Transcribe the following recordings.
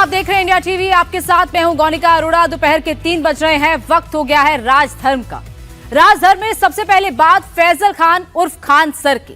आप देख रहे हैं इंडिया टीवी। आपके साथ मैं हूं गौनिका अरोड़ा। दोपहर के 3 बज रहे हैं। वक्त हो गया है राजधर्म का। राजधर्म में सबसे पहले बात फैजल खान उर्फ खान सर की।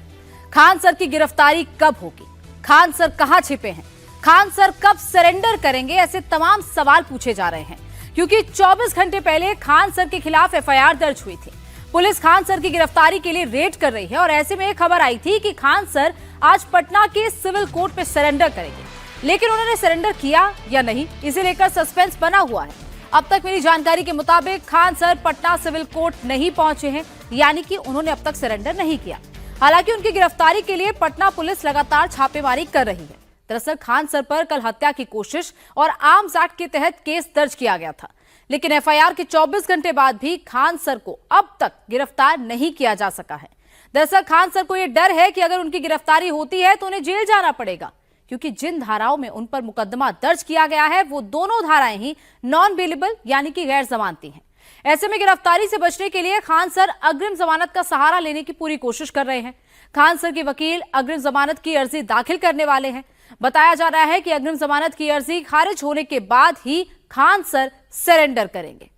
खान सर की गिरफ्तारी कब होगी? खान सर कहां छिपे हैं? खान सर कब सरेंडर करेंगे? ऐसे तमाम सवाल पूछे जा रहे हैं, क्योंकि 24 घंटे पहले खान सर के खिलाफ एफआईआर दर्ज हुई थी। पुलिस खान सर की गिरफ्तारी के लिए रेड कर रही है और ऐसे में एक खबर आई थी कि खान सर आज पटना के सिविल कोर्ट में सरेंडर करेंगे, लेकिन उन्होंने सरेंडर किया या नहीं, इसे लेकर सस्पेंस बना हुआ है। अब तक मिली जानकारी के मुताबिक Khan sir Patna civil court नहीं पहुंचे हैं, यानी कि उन्होंने अब तक सरेंडर नहीं किया। हालांकि उनकी गिरफ्तारी के लिए पटना पुलिस लगातार छापेमारी कर रही है। दरअसल खान सर पर कल हत्या की कोशिश और आर्म्स एक्ट के तहत केस दर्ज किया गया था, लेकिन एफआईआर के 24 घंटे बाद भी खान सर को अब तक गिरफ्तार नहीं किया जा सका है। दरअसल खान सर को यह डर है कि अगर उनकी गिरफ्तारी होती है तो उन्हें जेल जाना पड़ेगा, क्योंकि जिन धाराओं में उन पर मुकदमा दर्ज किया गया है वो दोनों धाराएं ही नॉन बेलेबल यानी कि गैर जमानती हैं। ऐसे में गिरफ्तारी से बचने के लिए खान सर अग्रिम जमानत का सहारा लेने की पूरी कोशिश कर रहे हैं। खान सर के वकील अग्रिम जमानत की अर्जी दाखिल करने वाले हैं। बताया जा रहा है कि अग्रिम जमानत की अर्जी खारिज होने के बाद ही खान सर सरेंडर करेंगे।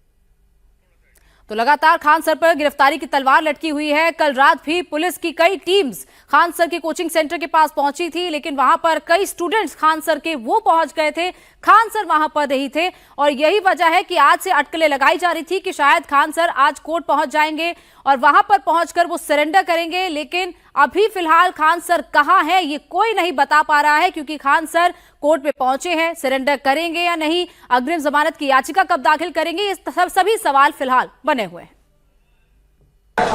तो लगातार खान सर पर गिरफ्तारी की तलवार लटकी हुई है। कल रात भी पुलिस की कई टीम्स खान सर के कोचिंग सेंटर के पास पहुंची थी, लेकिन वहां पर कई स्टूडेंट्स खान सर के वो पहुंच गए थे, खान सर वहां पर नहीं थे। और यही वजह है कि आज से अटकलें लगाई जा रही थी कि शायद खान सर आज कोर्ट पहुंच जाएंगे और वहां पर पहुंचकर वो सरेंडर करेंगे। लेकिन अभी फिलहाल खान सर कहां है ये कोई नहीं बता पा रहा है, क्योंकि खान सर कोर्ट में पहुंचे हैं। सरेंडर करेंगे या नहीं, अग्रिम जमानत की याचिका कब दाखिल करेंगे, ये सभी सवाल फिलहाल बने हुए हैं।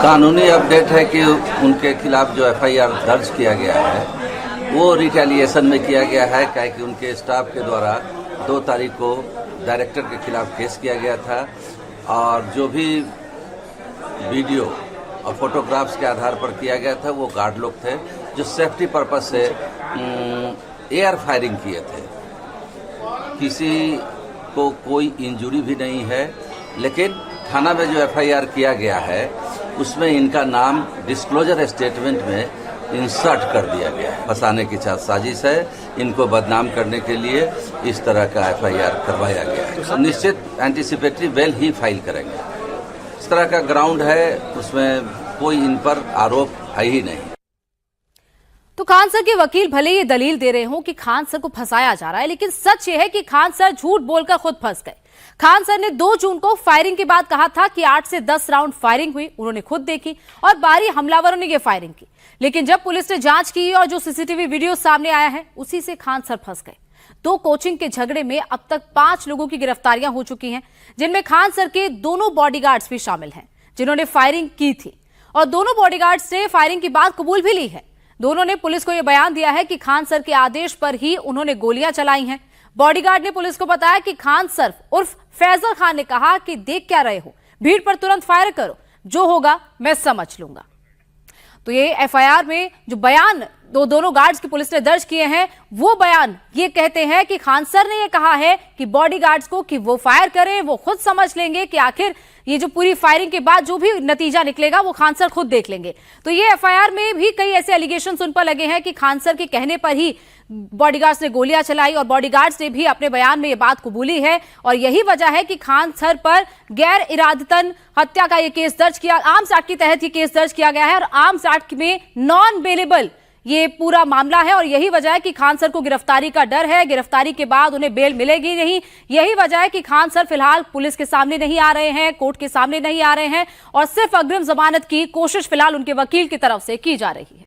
कानूनी अपडेट है कि उनके खिलाफ जो एफआईआर दर्ज किया गया है वो रिटेलिएशन में किया गया है, क्या कि उनके स्टाफ के द्वारा 2 तारीख को डायरेक्टर के खिलाफ केस किया गया था और जो भी वीडियो और फोटोग्राफ्स के आधार पर किया गया था वो गार्ड लोग थे जो सेफ्टी पर्पज से एयर फायरिंग किए थे। किसी को कोई इंजरी भी नहीं है, लेकिन थाना में जो एफआईआर किया गया है उसमें इनका नाम डिस्क्लोजर स्टेटमेंट में इंसर्ट कर दिया गया है। फंसाने की साजिश है, इनको बदनाम करने के लिए इस तरह का एफआईआर करवाया गया है। निश्चित एंटीसिपेटरी बेल ही फाइल करेंगे। इस तरह का ग्राउंड है, उसमें कोई इन पर आरोप है ही नहीं। तो खान सर के वकील भले ये दलील दे रहे हों कि खान सर को फंसाया जा रहा है, लेकिन सच ये है कि खान सर झूठ बोलकर खुद फंस गए। खान सर ने 2 जून को फायरिंग के बाद कहा था कि 8 से 10 राउंड फायरिंग हुई, उन्होंने खुद देखी और बाहरी हमलावरों ने ये फायरिंग की। लेकिन जब पुलिस ने जांच की और जो सीसीटीवी वीडियो सामने आया है उसी से खान सर फंस गए। 2 कोचिंग के झगड़े में अब तक 5 लोगों की गिरफ्तारियां हो चुकी हैं, जिनमें खान सर के दोनों बॉडीगार्ड्स भी शामिल हैं जिन्होंने फायरिंग की थी, और दोनों बॉडीगार्ड्स ने फायरिंग की बात कबूल भी ली है। दोनों ने पुलिस को यह बयान दिया है कि खान सर के आदेश पर ही उन्होंने गोलियां चलाई हैं। बॉडीगार्ड ने पुलिस को बताया कि खान सर उर्फ फैजल खान ने कहा कि देख क्या रहे हो, भीड़ पर तुरंत फायर करो, जो होगा मैं समझ लूंगा। तो ये एफआईआर में जो बयान दोनों गार्ड्स की पुलिस ने दर्ज किए हैं वो बयान ये कहते हैं कि खान सर ने ये कहा है कि बॉडीगार्ड्स को कि वो फायर करें, वो खुद समझ लेंगे कि आखिर ये जो पूरी फायरिंग के बाद जो भी नतीजा निकलेगा वो खान सर खुद देख लेंगे। तो ये एफआईआर में भी कई ऐसे एलिगेशंस उन पर लगे हैं कि खान सर के कहने पर ही बॉडीगार्ड्स ने गोलियां चलाई और बॉडीगार्ड्स ने भी अपने बयान में ये बात कबूली है। और यही वजह है कि खान सर पर गैर इरादतन हत्या का ये केस दर्ज किया, आर्म्स एक्ट के तहत ये केस दर्ज किया गया है और आर्म्स एक्ट में नॉन बेलेबल ये पूरा मामला है। और यही वजह है कि खान सर को गिरफ्तारी का डर है, गिरफ्तारी के बाद उन्हें बेल मिलेगी नहीं। यही वजह है कि खान सर फिलहाल पुलिस के सामने नहीं आ रहे हैं, कोर्ट के सामने नहीं आ रहे हैं और सिर्फ अग्रिम जमानत की कोशिश फिलहाल उनके वकील की तरफ से की जा रही है।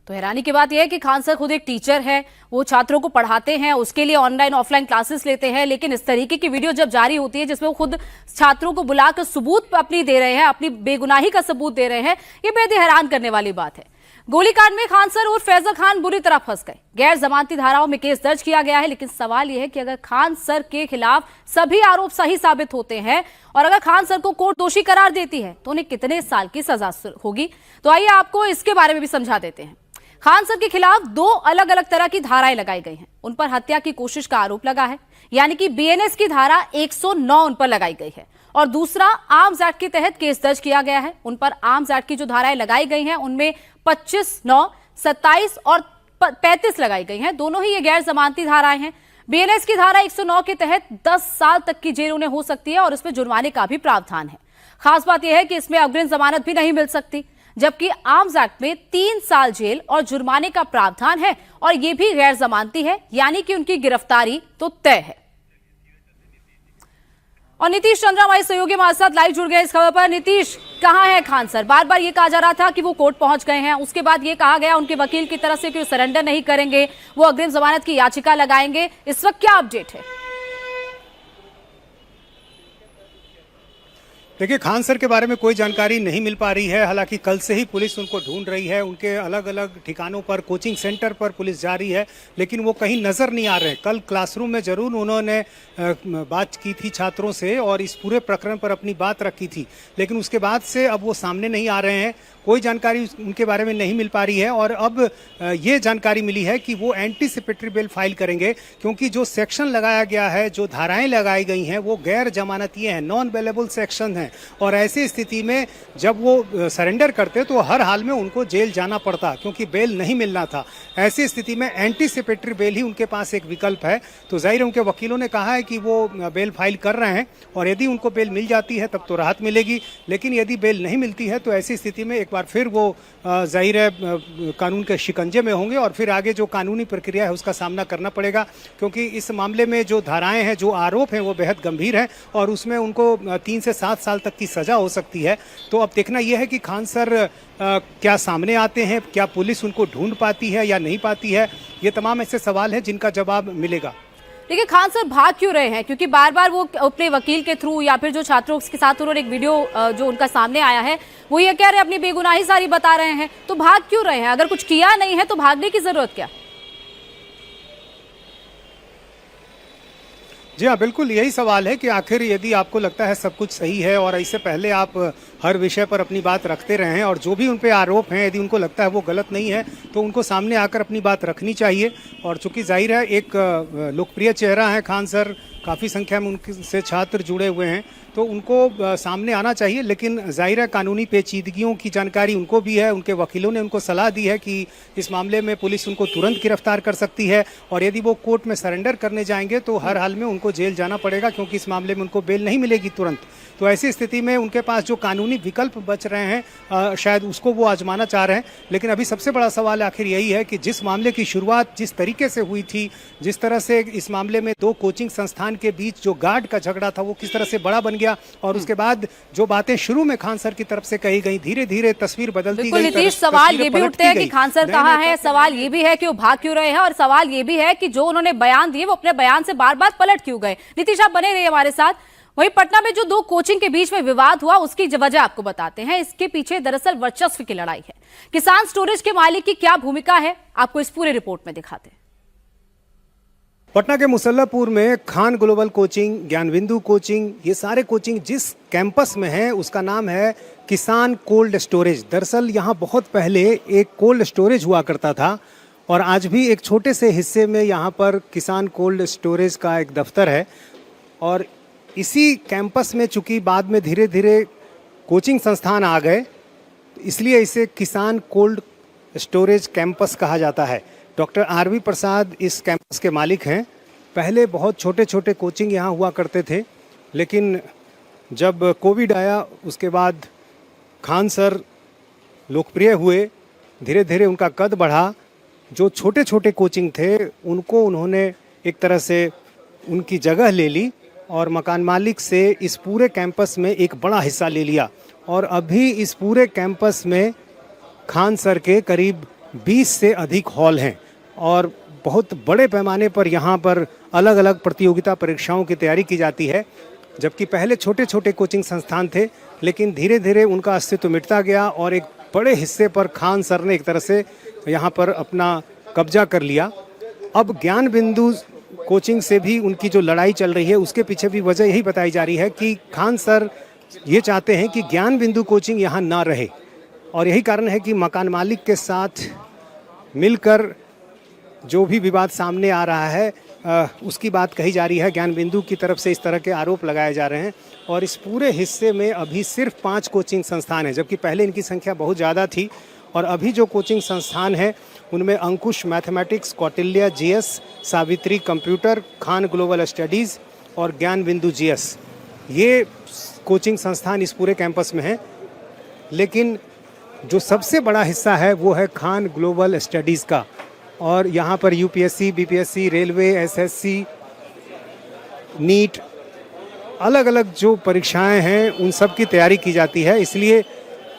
तो हैरानी की बात यह है कि खान सर खुद एक टीचर है, वो छात्रों को पढ़ाते हैं, उसके लिए ऑनलाइन ऑफलाइन क्लासेस लेते हैं, लेकिन इस तरीके की वीडियो जब जारी होती है जिसमें वो खुद छात्रों को बुलाकर सबूत अपनी दे रहे हैं, अपनी बेगुनाही का सबूत दे रहे हैं, ये बेहद ही हैरान करने वाली बात है। गोलीकांड में खान सर और फैजल खान बुरी तरह फंस गए। गैर जमानती धाराओं में केस दर्ज किया गया है, लेकिन सवाल यह है कि अगर खान सर के खिलाफ सभी आरोप सही साबित होते हैं और अगर खान सर को कोर्ट दोषी करार देती है तो उन्हें कितने साल की सजा होगी। तो आइए आपको इसके बारे में भी समझा देते हैं। खान सर के खिलाफ 2 अलग अलग तरह की धाराएं लगाई गई हैं। उन पर हत्या की कोशिश का आरोप लगा है, यानी कि बीएनएस की धारा 109 उन पर लगाई गई है, और दूसरा आर्म्स एक्ट के तहत केस दर्ज किया गया है। उन पर आर्म्स एक्ट की जो धाराएं लगाई गई हैं उनमें 25, 9, 27 और 35 लगाई गई हैं। दोनों ही ये गैर जमानती धाराएं हैं। बीएनएस की धारा 109 के तहत 10 साल तक की जेल उन्हें हो सकती है और इसमें जुर्माने का भी प्रावधान है। खास बात यह है कि इसमें अग्रिम जमानत भी नहीं मिल सकती, जबकि आर्म्स एक्ट में 3 साल जेल और जुर्माने का प्रावधान है और यह भी गैर जमानती है, यानी कि उनकी गिरफ्तारी तो तय है। और नीतीश चंद्रा हमारे सहयोगी हमारे साथ लाइव जुड़ गए इस खबर पर। नीतीश, कहां है खान सर? बार बार ये कहा जा रहा था कि वो कोर्ट पहुंच गए हैं, उसके बाद ये कहा गया उनके वकील की तरफ से कि वो सरेंडर नहीं करेंगे, वो अग्रिम जमानत की याचिका लगाएंगे। इस वक्त क्या अपडेट है? देखिए, खान सर के बारे में कोई जानकारी नहीं मिल पा रही है। हालांकि कल से ही पुलिस उनको ढूंढ रही है, उनके अलग अलग ठिकानों पर, कोचिंग सेंटर पर पुलिस जा रही है, लेकिन वो कहीं नज़र नहीं आ रहे हैं। कल क्लासरूम में जरूर उन्होंने बात की थी छात्रों से और इस पूरे प्रकरण पर अपनी बात रखी थी, लेकिन उसके बाद से अब वो सामने नहीं आ रहे हैं। कोई जानकारी उनके बारे में नहीं मिल पा रही है और अब ये जानकारी मिली है कि वो एंटीसिपेटरी बेल फाइल करेंगे, क्योंकि जो सेक्शन लगाया गया है, जो धाराएं लगाई गई हैं, वो गैर जमानती हैं, नॉन बेलेबल सेक्शन हैं। और ऐसी स्थिति में जब वो सरेंडर करते तो हर हाल में उनको जेल जाना पड़ता, क्योंकि बेल नहीं मिलना था। ऐसी स्थिति में एंटीसिपेटरी बेल ही उनके पास एक विकल्प है। तो जाहिर है उनके वकीलों ने कहा है कि वो बेल फाइल कर रहे हैं और यदि उनको बेल मिल जाती है तब तो राहत मिलेगी, लेकिन यदि बेल नहीं मिलती है तो ऐसी स्थिति में एक बार फिर वो जाहिर है कानून के शिकंजे में होंगे और फिर आगे जो कानूनी प्रक्रिया है उसका सामना करना पड़ेगा, क्योंकि इस मामले में जो धाराएं हैं, जो आरोप हैं, वो बेहद गंभीर हैं और उसमें उनको 3 से 7 साल तक की सजा हो सकती है। तो अब देखना यह है कि खान सर क्या सामने आते हैं, क्या पुलिस उनको ढूंढ पाती है या नहीं पाती है। ये तमाम ऐसे सवाल हैं जिनका जवाब मिलेगा। देखिए, खान सर भाग क्यों रहे हैं? क्योंकि बार बार वो अपने वकील के थ्रू या फिर जो छात्रों के साथ उन्होंने एक वीडियो जो उनका सामने आया है, वो ये कह रहे हैं अपनी बेगुनाही सारी बता रहे हैं। तो भाग क्यों रहे हैं? अगर कुछ किया नहीं है तो भागने की जरूरत क्या? जी हाँ, बिल्कुल यही सवाल है कि आखिर यदि आपको लगता है सब कुछ सही है और इससे पहले आप हर विषय पर अपनी बात रखते रहे हैं और जो भी उन पे आरोप हैं, यदि उनको लगता है वो गलत नहीं है तो उनको सामने आकर अपनी बात रखनी चाहिए। और चूंकि जाहिर है एक लोकप्रिय चेहरा है खान सर, काफ़ी संख्या में उनसे छात्र जुड़े हुए हैं, तो उनको सामने आना चाहिए। लेकिन जाहिर है कानूनी पेचीदगियों की जानकारी उनको भी है। उनके वकीलों ने उनको सलाह दी है कि इस मामले में पुलिस उनको तुरंत गिरफ्तार कर सकती है और यदि वो कोर्ट में सरेंडर करने जाएंगे तो हर हाल में उनको जेल जाना पड़ेगा, क्योंकि इस मामले में उनको बेल नहीं मिलेगी तुरंत। तो ऐसी स्थिति में उनके पास जो कानूनी विकल्प बच रहे हैं शायद उसको वो आजमाना चाह रहे हैं। लेकिन अभी सबसे बड़ा सवाल आखिर यही है कि जिस मामले की शुरुआत जिस तरीके से हुई थी, जिस तरह से इस मामले में 2 कोचिंग संस्थान के बीच जो गार्ड का झगड़ा था वो किस तरह से बड़ा बन गया और उसके बाद जो बातें शुरू में खान सर की तरफ से कही गई, धीरे धीरे तस्वीर बदलती गई। नीतीश, सवाल ये भी उठते हैं कि खान सर कहाँ है, सवाल ये भी है कि वो भाग क्यों रहे हैं और सवाल ये भी है कि जो उन्होंने बयान दिए वो अपने बयान से बार बार पलट क्यों गए। नीतीश, आप बने रहिए हमारे साथ। वहीं पटना में जो 2 कोचिंग के बीच में विवाद हुआ उसकी वजह आपको बताते हैं। इसके पीछे दरअसल वर्चस्व की लड़ाई है। किसान स्टोरेज के मालिक की क्या भूमिका है, आपको इस पूरे रिपोर्ट में दिखाते हैं। पटना के मुसल्लापुर में खान ग्लोबल कोचिंग, ज्ञानबिंदु कोचिंग, ये सारे कोचिंग जिस कैंपस में हैं उसका नाम है किसान कोल्ड स्टोरेज। दरअसल यहाँ बहुत पहले एक कोल्ड स्टोरेज हुआ करता था और आज भी एक छोटे से हिस्से में यहाँ पर किसान कोल्ड स्टोरेज का एक दफ्तर है। और इसी कैंपस में चूंकि बाद में धीरे धीरे कोचिंग संस्थान आ गए, इसलिए इसे किसान कोल्ड स्टोरेज कैंपस कहा जाता है। Doctor RV. प्रसाद इस कैंपस के मालिक हैं। पहले बहुत छोटे छोटे कोचिंग यहाँ हुआ करते थे, लेकिन जब कोविड आया उसके बाद खान सर लोकप्रिय हुए, धीरे धीरे उनका कद बढ़ा। जो छोटे छोटे कोचिंग थे उनको उन्होंने एक तरह से उनकी जगह ले ली और मकान मालिक से इस पूरे कैंपस में एक बड़ा हिस्सा ले लिया। और अभी इस पूरे कैंपस में खान सर के करीब 20 से अधिक हॉल हैं और बहुत बड़े पैमाने पर यहाँ पर अलग अलग प्रतियोगिता परीक्षाओं की तैयारी की जाती है। जबकि पहले छोटे छोटे कोचिंग संस्थान थे, लेकिन धीरे धीरे उनका अस्तित्व मिटता गया और एक बड़े हिस्से पर खान सर ने एक तरह से यहाँ पर अपना कब्जा कर लिया। अब ज्ञान बिंदु कोचिंग से भी उनकी जो लड़ाई चल रही है उसके पीछे भी वजह यही बताई जा रही है कि खान सर ये चाहते हैं कि ज्ञान बिंदु कोचिंग यहाँ ना रहे और यही कारण है कि मकान मालिक के साथ मिलकर जो भी विवाद सामने आ रहा है उसकी बात कही जा रही है। ज्ञान बिंदु की तरफ से इस तरह के आरोप लगाए जा रहे हैं और इस पूरे हिस्से में अभी सिर्फ 5 कोचिंग संस्थान हैं, जबकि पहले इनकी संख्या बहुत ज़्यादा थी। और अभी जो कोचिंग संस्थान है उनमें Ankush mathematics, Kautilya GS, Savitri computer, Khan global studies और ज्ञान बिंदु जीएस, ये कोचिंग संस्थान इस पूरे कैंपस में हैं। लेकिन जो सबसे बड़ा हिस्सा है वो है खान ग्लोबल स्टडीज़ का, और यहाँ पर UPSC, BPSC, railway, SSC, NEET, अलग अलग जो परीक्षाएं हैं उन सब की तैयारी की जाती है। इसलिए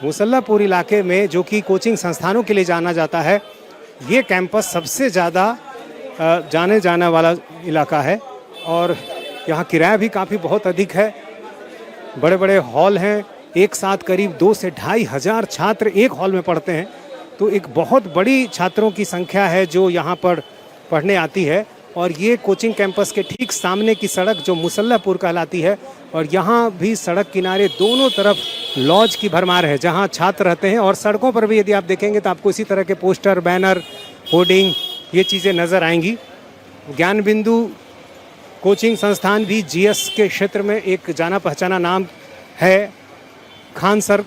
मुसल्लापुर इलाके में, जो कि कोचिंग संस्थानों के लिए जाना जाता है, ये कैंपस सबसे ज़्यादा जाने जाने वाला इलाका है। और यहाँ किराया भी काफ़ी बहुत अधिक है। बड़े बड़े हॉल हैं, एक साथ करीब 2 से 2,500 हज़ार छात्र एक हॉल में पढ़ते हैं। तो एक बहुत बड़ी छात्रों की संख्या है जो यहाँ पर पढ़ने आती है। और ये कोचिंग कैंपस के ठीक सामने की सड़क जो मुसल्लापुर कहलाती है, और यहाँ भी सड़क किनारे दोनों तरफ लॉज की भरमार है जहाँ छात्र रहते हैं। और सड़कों पर भी यदि आप देखेंगे तो आपको इसी तरह के पोस्टर, बैनर, होर्डिंग, ये चीज़ें नज़र आएंगी। ज्ञान बिंदु कोचिंग संस्थान भी जीएस के क्षेत्र में एक जाना पहचाना नाम है। खान सर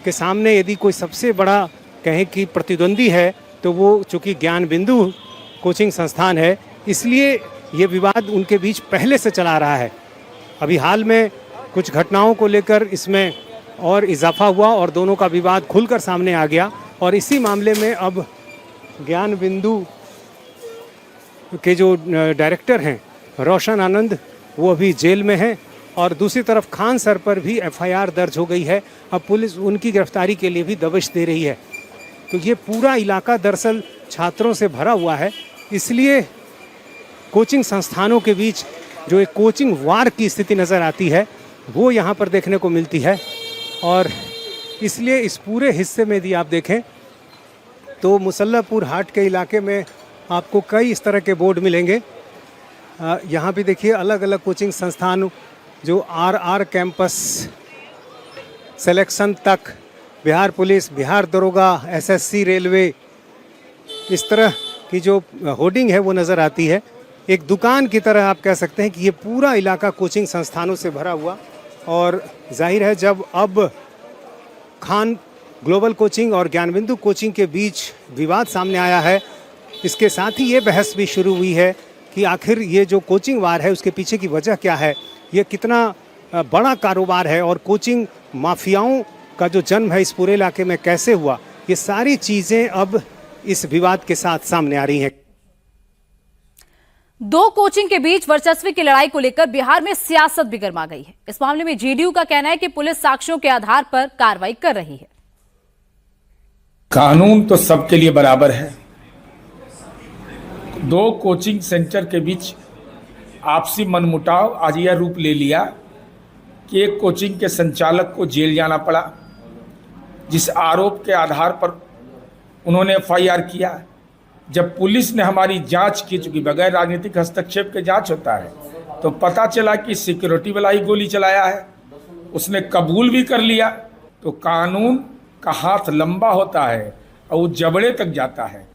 के सामने यदि कोई सबसे बड़ा कहें कि प्रतिद्वंदी है तो वो चूँकि ज्ञान बिंदु कोचिंग संस्थान है, इसलिए ये विवाद उनके बीच पहले से चला रहा है। अभी हाल में कुछ घटनाओं को लेकर इसमें और इजाफा हुआ और दोनों का विवाद खुलकर सामने आ गया। और इसी मामले में अब ज्ञान बिंदु के जो डायरेक्टर हैं रोशन आनंद, वो अभी जेल में हैं। और दूसरी तरफ खान सर पर भी एफआईआर दर्ज हो गई है। अब पुलिस उनकी गिरफ्तारी के लिए भी दबिश दे रही है। तो ये पूरा इलाका दरअसल छात्रों से भरा हुआ है। इसलिए कोचिंग संस्थानों के बीच जो एक कोचिंग वार की स्थिति नज़र आती है वो यहाँ पर देखने को मिलती है। और इसलिए इस पूरे हिस्से में यदि आप देखें तो मुसल्लापुर हाट के इलाके में आपको कई इस तरह के बोर्ड मिलेंगे। यहाँ भी देखिए अलग अलग कोचिंग संस्थान जो आरआर कैंपस सिलेक्शन तक, बिहार पुलिस, बिहार दरोगा, एसएससी, रेलवे, इस तरह की जो होर्डिंग है वो नज़र आती है। एक दुकान की तरह आप कह सकते हैं कि ये पूरा इलाका कोचिंग संस्थानों से भरा हुआ। और जाहिर है जब अब खान ग्लोबल कोचिंग और ज्ञानबिंदु कोचिंग के बीच विवाद सामने आया है, इसके साथ ही ये बहस भी शुरू हुई है कि आखिर ये जो कोचिंग वार है उसके पीछे की वजह क्या है, ये कितना बड़ा कारोबार है और कोचिंग माफियाओं का जो जन्म है इस पूरे इलाके में कैसे हुआ, ये सारी चीज़ें अब इस विवाद के साथ सामने आ रही हैं। दो कोचिंग के बीच वर्चस्व की लड़ाई को लेकर बिहार में सियासत भी गर्मा गई है। इस मामले में जेडीयू का कहना है कि पुलिस साक्ष्यों के आधार पर कार्रवाई कर रही है। कानून तो सबके लिए बराबर है। दो कोचिंग सेंटर के बीच आपसी मनमुटाव आज यह रूप ले लिया कि एक कोचिंग के संचालक को जेल जाना पड़ा, जिस आरोप के आधार पर उन्होंने एफआईआर किया। जब पुलिस ने हमारी जांच की, चूंकि बगैर राजनीतिक हस्तक्षेप के जांच होता है, तो पता चला कि सिक्योरिटी वाला ही गोली चलाया है, उसने कबूल भी कर लिया। तो कानून का हाथ लंबा होता है और वो जबड़े तक जाता है।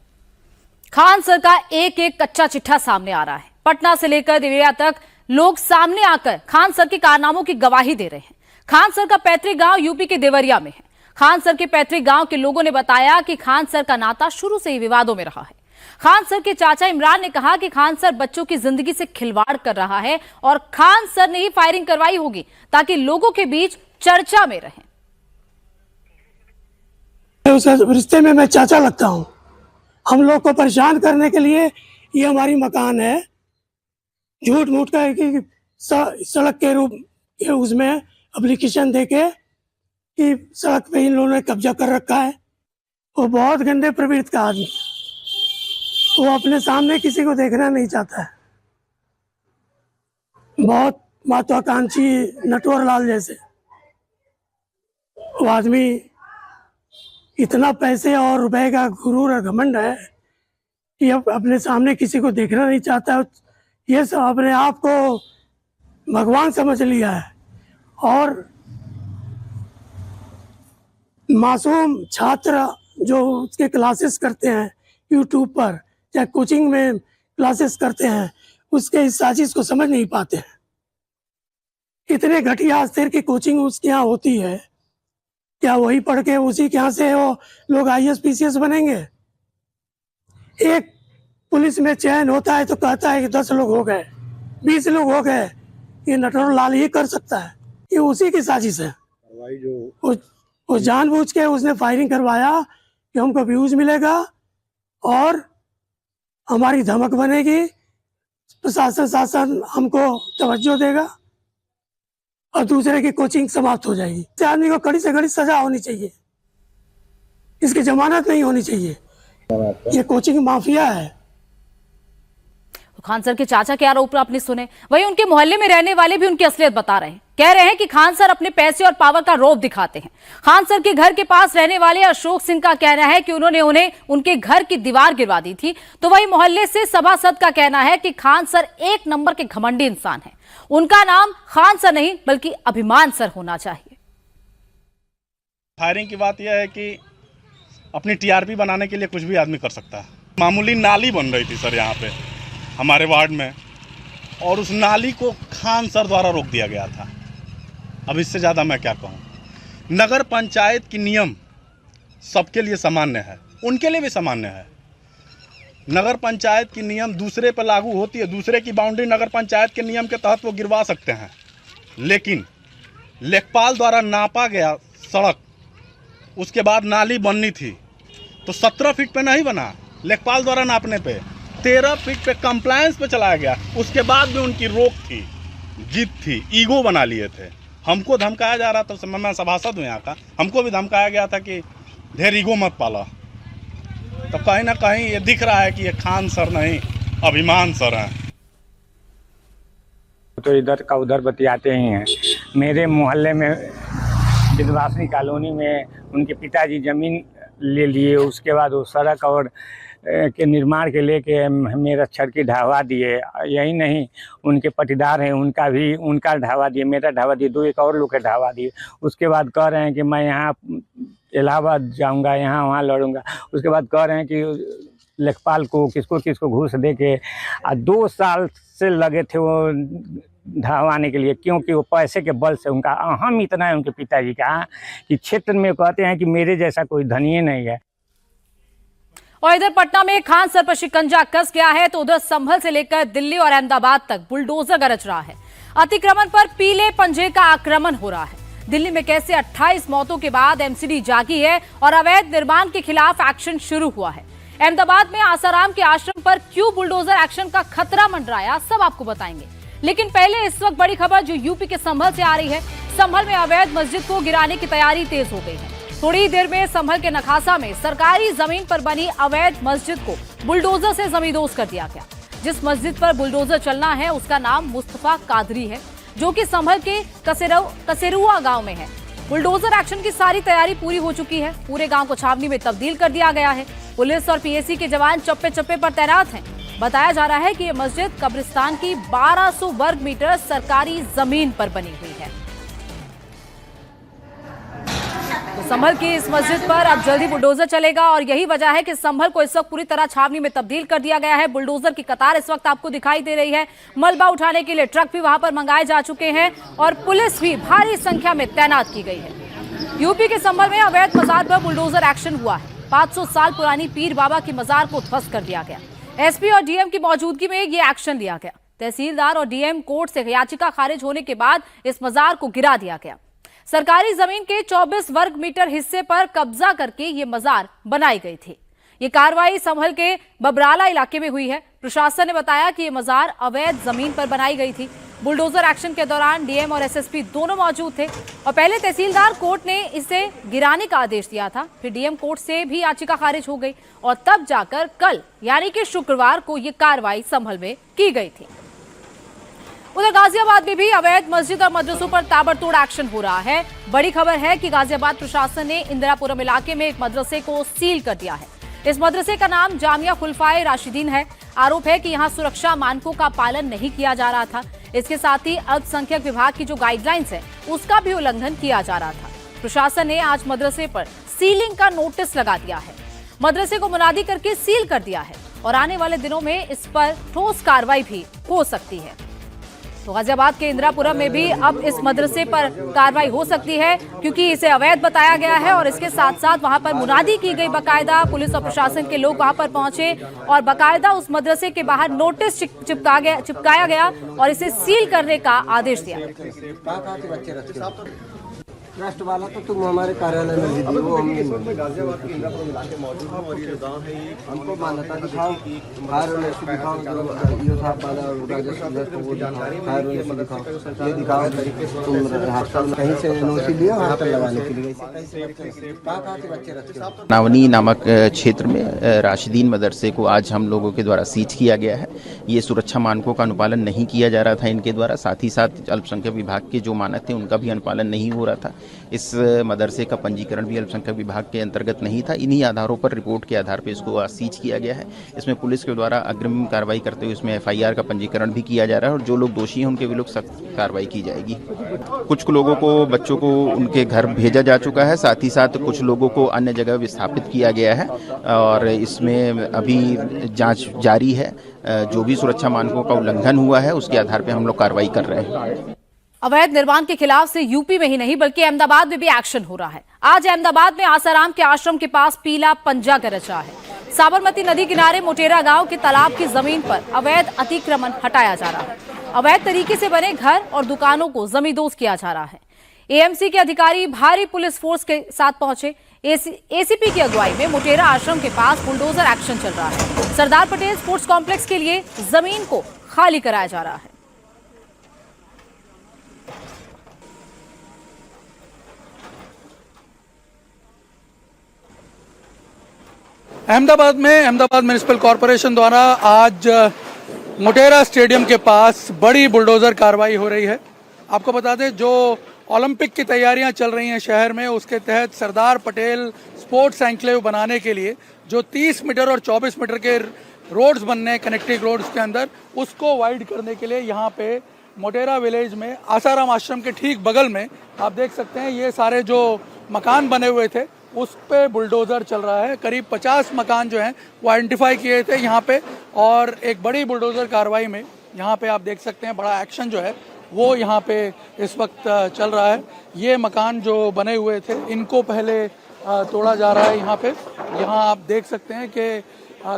खान सर का एक एक कच्चा चिट्ठा सामने आ रहा है। पटना से लेकर देवरिया तक लोग सामने आकर खान सर के कारनामों की गवाही दे रहे हैं। खान सर का पैतृक गांव यूपी के देवरिया में है। खान सर के पैतृक गांव के लोगों ने बताया कि खान सर का नाता शुरू से ही विवादों में रहा है। खान सर के चाचा इमरान ने कहा कि खान सर बच्चों की जिंदगी से खिलवाड़ कर रहा है और खान सर ने ही फायरिंग करवाई होगी ताकि लोगों के बीच चर्चा में रहें। उस रिश्ते में मैं चाचा लगता हूं। हम लोग को परेशान करने के लिए ये हमारी मकान है, झूठ मूठ का कि सड़क के रूप उसमें एप्लीकेशन देके कि सड़क पे इन लोगों ने कब्जा कर रखा है। वो बहुत गंदे प्रवृत्ति का आदमी, वो अपने सामने किसी को देखना नहीं चाहता है। बहुत महत्वाकांक्षी नटवर लाल जैसे वो आदमी, इतना पैसे और रुपए का गुरूर और घमंड है कि अब अपने सामने किसी को देखना नहीं चाहता है। ये सब अपने आप को भगवान समझ लिया है। और मासूम छात्र जो उसके क्लासेस करते हैं यूट्यूब पर या कोचिंग में क्लासेस करते हैं, उसके इस साजिश को समझ नहीं पाते हैं। इतने घटिया स्तर की कोचिंग उसके यहाँ होती है क्या वही पढ़ के उसी के यहाँ से वो लोग IAS PCS बनेंगे? एक पुलिस में चयन होता है तो कहता है कि 10 लोग हो गए, 20 लोग हो गए, ये नटवर लाल ही कर सकता है। ये उसी की साजिश है। वो जानबूझ के उसने फायरिंग करवाया कि हमको व्यूज मिलेगा और हमारी धमक बनेगी, प्रशासन हमको तवज्जो देगा और दूसरे की कोचिंग समाप्त हो जाएगी। इस आदमी को कड़ी से कड़ी सजा होनी चाहिए, इसकी जमानत नहीं होनी चाहिए। ये कोचिंग माफिया है। खान सर के चाचा के आरोप आपने सुने, वहीं उनके मोहल्ले में रहने वाले भी उनकी असलियत बता रहे हैं। कह रहे हैं कि खान सर अपने पैसे और पावर का रौब दिखाते हैं। खान सर के घर के पास रहने वाले अशोक सिंह का कहना है कि उन्होंने उन्हें उनके घर की दीवार गिरवा दी थी। तो वहीं मोहल्ले से सभासद का कहना है कि खान सर एक नंबर के घमंडी इंसान हैं। उनका नाम खान सर नहीं बल्कि अभिमान सर होना चाहिए। फायरिंग की बात यह है कि अपनी TRP बनाने के लिए कुछ भी आदमी कर सकता है। मामूली नाली बन रही थी सर यहाँ पे हमारे वार्ड में, और उस नाली को खान सर द्वारा रोक दिया गया था। अब इससे ज़्यादा मैं क्या कहूँ। नगर पंचायत की नियम सबके लिए सामान्य है, उनके लिए भी सामान्य है। नगर पंचायत की नियम दूसरे पर लागू होती है, दूसरे की बाउंड्री नगर पंचायत के नियम के तहत वो गिरवा सकते हैं। लेकिन लेखपाल द्वारा नापा गया सड़क, उसके बाद नाली बननी थी तो 17 फीट पे नहीं बना, लेखपाल द्वारा नापने पे 13 फीट पे कंप्लायंस पे चलाया गया। उसके बाद भी उनकी रोक थी, जिद थी, ईगो बना लिए थे। हमको धमकाया जा रहा था, उस समय मैं सभासद हूँ यहाँ का, हमको भी धमकाया गया था कि ढेर ईगो मत पाला। तो कहीं ना कहीं ये दिख रहा है कि ये खान सर नहीं अभिमान सर हैं। तो इधर का उधर बतियाते ही हैं। मेरे मोहल्ले में विंध्यवासिनी कॉलोनी में उनके पिताजी ज़मीन ले लिए, उसके बाद वो सड़क और के निर्माण के लेके मेरा छड़की ढहवा दिए। यही नहीं, उनके पटीदार हैं, उनका ढहवा दिए, मेरा ढहवा दिए, 2 और लोग के ढहवा दिए। उसके बाद कह रहे हैं कि मैं यहाँ इलाहाबाद जाऊँगा, यहाँ वहाँ लड़ूंगा। उसके बाद कह रहे हैं कि लेखपाल को किसको घूस दे के 2 साल से लगे थे वो ढहवाने के लिए, क्योंकि वो पैसे के बल से उनका अहम इतना है उनके पिताजी का कि क्षेत्र में कहते हैं कि मेरे जैसा कोई धनी नहीं है। और इधर पटना में खान सर पर शिकंजा कस गया है तो उधर संभल से लेकर दिल्ली और अहमदाबाद तक बुलडोजर गरज रहा है। अतिक्रमण पर पीले पंजे का आक्रमण हो रहा है। दिल्ली में कैसे 28 मौतों के बाद MCD जागी है और अवैध निर्माण के खिलाफ एक्शन शुरू हुआ है। अहमदाबाद में आसाराम के आश्रम पर क्यों बुलडोजर एक्शन का खतरा मंडराया, सब आपको बताएंगे। लेकिन पहले इस वक्त बड़ी खबर जो यूपी के संभल से आ रही है। संभल में अवैध मस्जिद को गिराने की तैयारी तेज हो गई है। थोड़ी देर में संभल के नखासा में सरकारी जमीन पर बनी अवैध मस्जिद को बुलडोजर से जमींदोज कर दिया गया। जिस मस्जिद पर बुलडोजर चलना है उसका नाम मुस्तफा कादरी है, जो कि संभल के कसेरुआ गांव में है। बुलडोजर एक्शन की सारी तैयारी पूरी हो चुकी है। पूरे गांव को छावनी में तब्दील कर दिया गया है। पुलिस और PAC के जवान चप्पे चप्पे पर तैनात हैं। बताया जा रहा है कि यह मस्जिद कब्रिस्तान की 1200 वर्ग मीटर सरकारी जमीन पर बनी हुई है। तो संभल की इस मस्जिद पर अब जल्दी बुलडोजर चलेगा और यही वजह है कि संभल को इस वक्त पूरी तरह छावनी में तब्दील कर दिया गया है। बुलडोजर की कतार इस वक्त आपको दिखाई दे रही है। मलबा उठाने के लिए ट्रक भी वहां पर मंगाए जा चुके हैं और पुलिस भी भारी संख्या में तैनात की गई है। यूपी के संभल में अवैध मजार पर बुलडोजर एक्शन हुआ है। 500 साल पुरानी पीर बाबा की मजार को ध्वस्त कर दिया गया। SP और DM की मौजूदगी में ये एक्शन लिया गया। तहसीलदार और DM कोर्ट से याचिका खारिज होने के बाद इस मजार को गिरा दिया गया। सरकारी जमीन के 24 वर्ग मीटर हिस्से पर कब्जा करके ये मजार बनाई गई थी। ये कार्रवाई संभल के बबराला इलाके में हुई है। प्रशासन ने बताया कि ये मजार अवैध जमीन पर बनाई गई थी। बुलडोजर एक्शन के दौरान DM और SSP दोनों मौजूद थे और पहले तहसीलदार कोर्ट ने इसे गिराने का आदेश दिया था। फिर DM कोर्ट से भी याचिका खारिज हो गई और तब जाकर कल यानी कि शुक्रवार को ये कार्रवाई संभल में की गई थी। उधर गाजियाबाद में भी अवैध मस्जिद और मदरसों पर ताबड़तोड़ एक्शन हो रहा है। बड़ी खबर है कि गाजियाबाद प्रशासन ने इंदिरापुरम इलाके में एक मदरसे को सील कर दिया है। इस मदरसे का नाम जामिया खुलफाए राशिदीन है। आरोप है कि यहां सुरक्षा मानकों का पालन नहीं किया जा रहा था। इसके साथ ही अल्पसंख्यक विभाग की जो गाइडलाइंस है उसका भी उल्लंघन किया जा रहा था। प्रशासन ने आज मदरसे पर सीलिंग का नोटिस लगा दिया है। मदरसे को मुनादी करके सील कर दिया है और आने वाले दिनों में इस पर ठोस कार्रवाई भी हो सकती है। तो गाजियाबाद के इंदिरापुरम में भी अब इस मदरसे पर कार्रवाई हो सकती है, क्योंकि इसे अवैध बताया गया है और इसके साथ साथ वहां पर मुनादी की गई। बाकायदा पुलिस और प्रशासन के लोग वहां पर पहुंचे और बाकायदा उस मदरसे के बाहर नोटिस चिपकाया गया और इसे सील करने का आदेश दिया। ट्रस्ट वाला तो तुम हमारे कार्यालय में भी दियो, हमको मान्यता दिखाओ, बाहर दिखाओ, ये साहब वाला राजस्व वो दिखाओ, ये दिखाओ तुम हॉस्टल कहीं से एनओसी लियो हॉस्टल लगाने के लिए। कहाँ से बच्चे रखते हो? नावनी नामक क्षेत्र में राशिदीन मदरसे को आज हम लोगों के द्वारा सीज किया गया है। ये सुरक्षा मानकों का अनुपालन नहीं किया जा रहा था इनके द्वारा, साथ ही साथ अल्पसंख्यक विभाग के जो मानक थे उनका भी अनुपालन नहीं हो रहा था। इस मदरसे का पंजीकरण भी अल्पसंख्यक विभाग के अंतर्गत नहीं था। इन्हीं आधारों पर रिपोर्ट के आधार पर इसको सीज किया गया है। इसमें पुलिस के द्वारा अग्रिम कार्रवाई करते हुए इसमें FIR का पंजीकरण भी किया जा रहा है और जो लोग दोषी हैं उनके विरुद्ध सख्त कार्रवाई की जाएगी। कुछ लोगों को, बच्चों को उनके घर भेजा जा चुका है, साथ ही साथ कुछ लोगों को अन्य जगह विस्थापित किया गया है और इसमें अभी जांच जारी है। जो भी सुरक्षा मानकों का उल्लंघन हुआ है उसके आधार पर हम लोग कार्रवाई कर रहे हैं। अवैध निर्माण के खिलाफ से यूपी में ही नहीं बल्कि अहमदाबाद में भी एक्शन हो रहा है। आज अहमदाबाद में आसाराम के आश्रम के पास पीला पंजा कर रचा है। साबरमती नदी किनारे मोटेरा गांव के तालाब की जमीन पर अवैध अतिक्रमण हटाया जा रहा है। अवैध तरीके से बने घर और दुकानों को जमींदोज किया जा रहा है। AMC के अधिकारी भारी पुलिस फोर्स के साथ पहुंचे। ACP की अगुवाई में मोटेरा आश्रम के पास बुलडोजर एक्शन चल रहा है। सरदार पटेल स्पोर्ट्स कॉम्प्लेक्स के लिए जमीन को खाली कराया जा रहा है। अहमदाबाद म्युनिसिपल कॉरपोरेशन द्वारा आज मोटेरा स्टेडियम के पास बड़ी बुलडोजर कार्रवाई हो रही है। आपको बता दें, जो ओलंपिक की तैयारियां चल रही हैं शहर में, उसके तहत सरदार पटेल स्पोर्ट्स एन्क्लेव बनाने के लिए जो 30 मीटर और 24 मीटर के रोड्स बनने हैं कनेक्टिंग रोड्स के अंदर, उसको वाइड करने के लिए यहाँ पे मोटेरा विलेज में आसाराम आश्रम के ठीक बगल में आप देख सकते हैं ये सारे जो मकान बने हुए थे उस पे बुलडोज़र चल रहा है। करीब 50 मकान जो हैं वो आइडेंटिफाई किए थे यहाँ पे और एक बड़ी बुलडोज़र कार्रवाई में यहाँ पे आप देख सकते हैं बड़ा एक्शन जो है वो यहाँ पे इस वक्त चल रहा है। ये मकान जो बने हुए थे इनको पहले तोड़ा जा रहा है यहाँ पे। यहाँ आप देख सकते हैं कि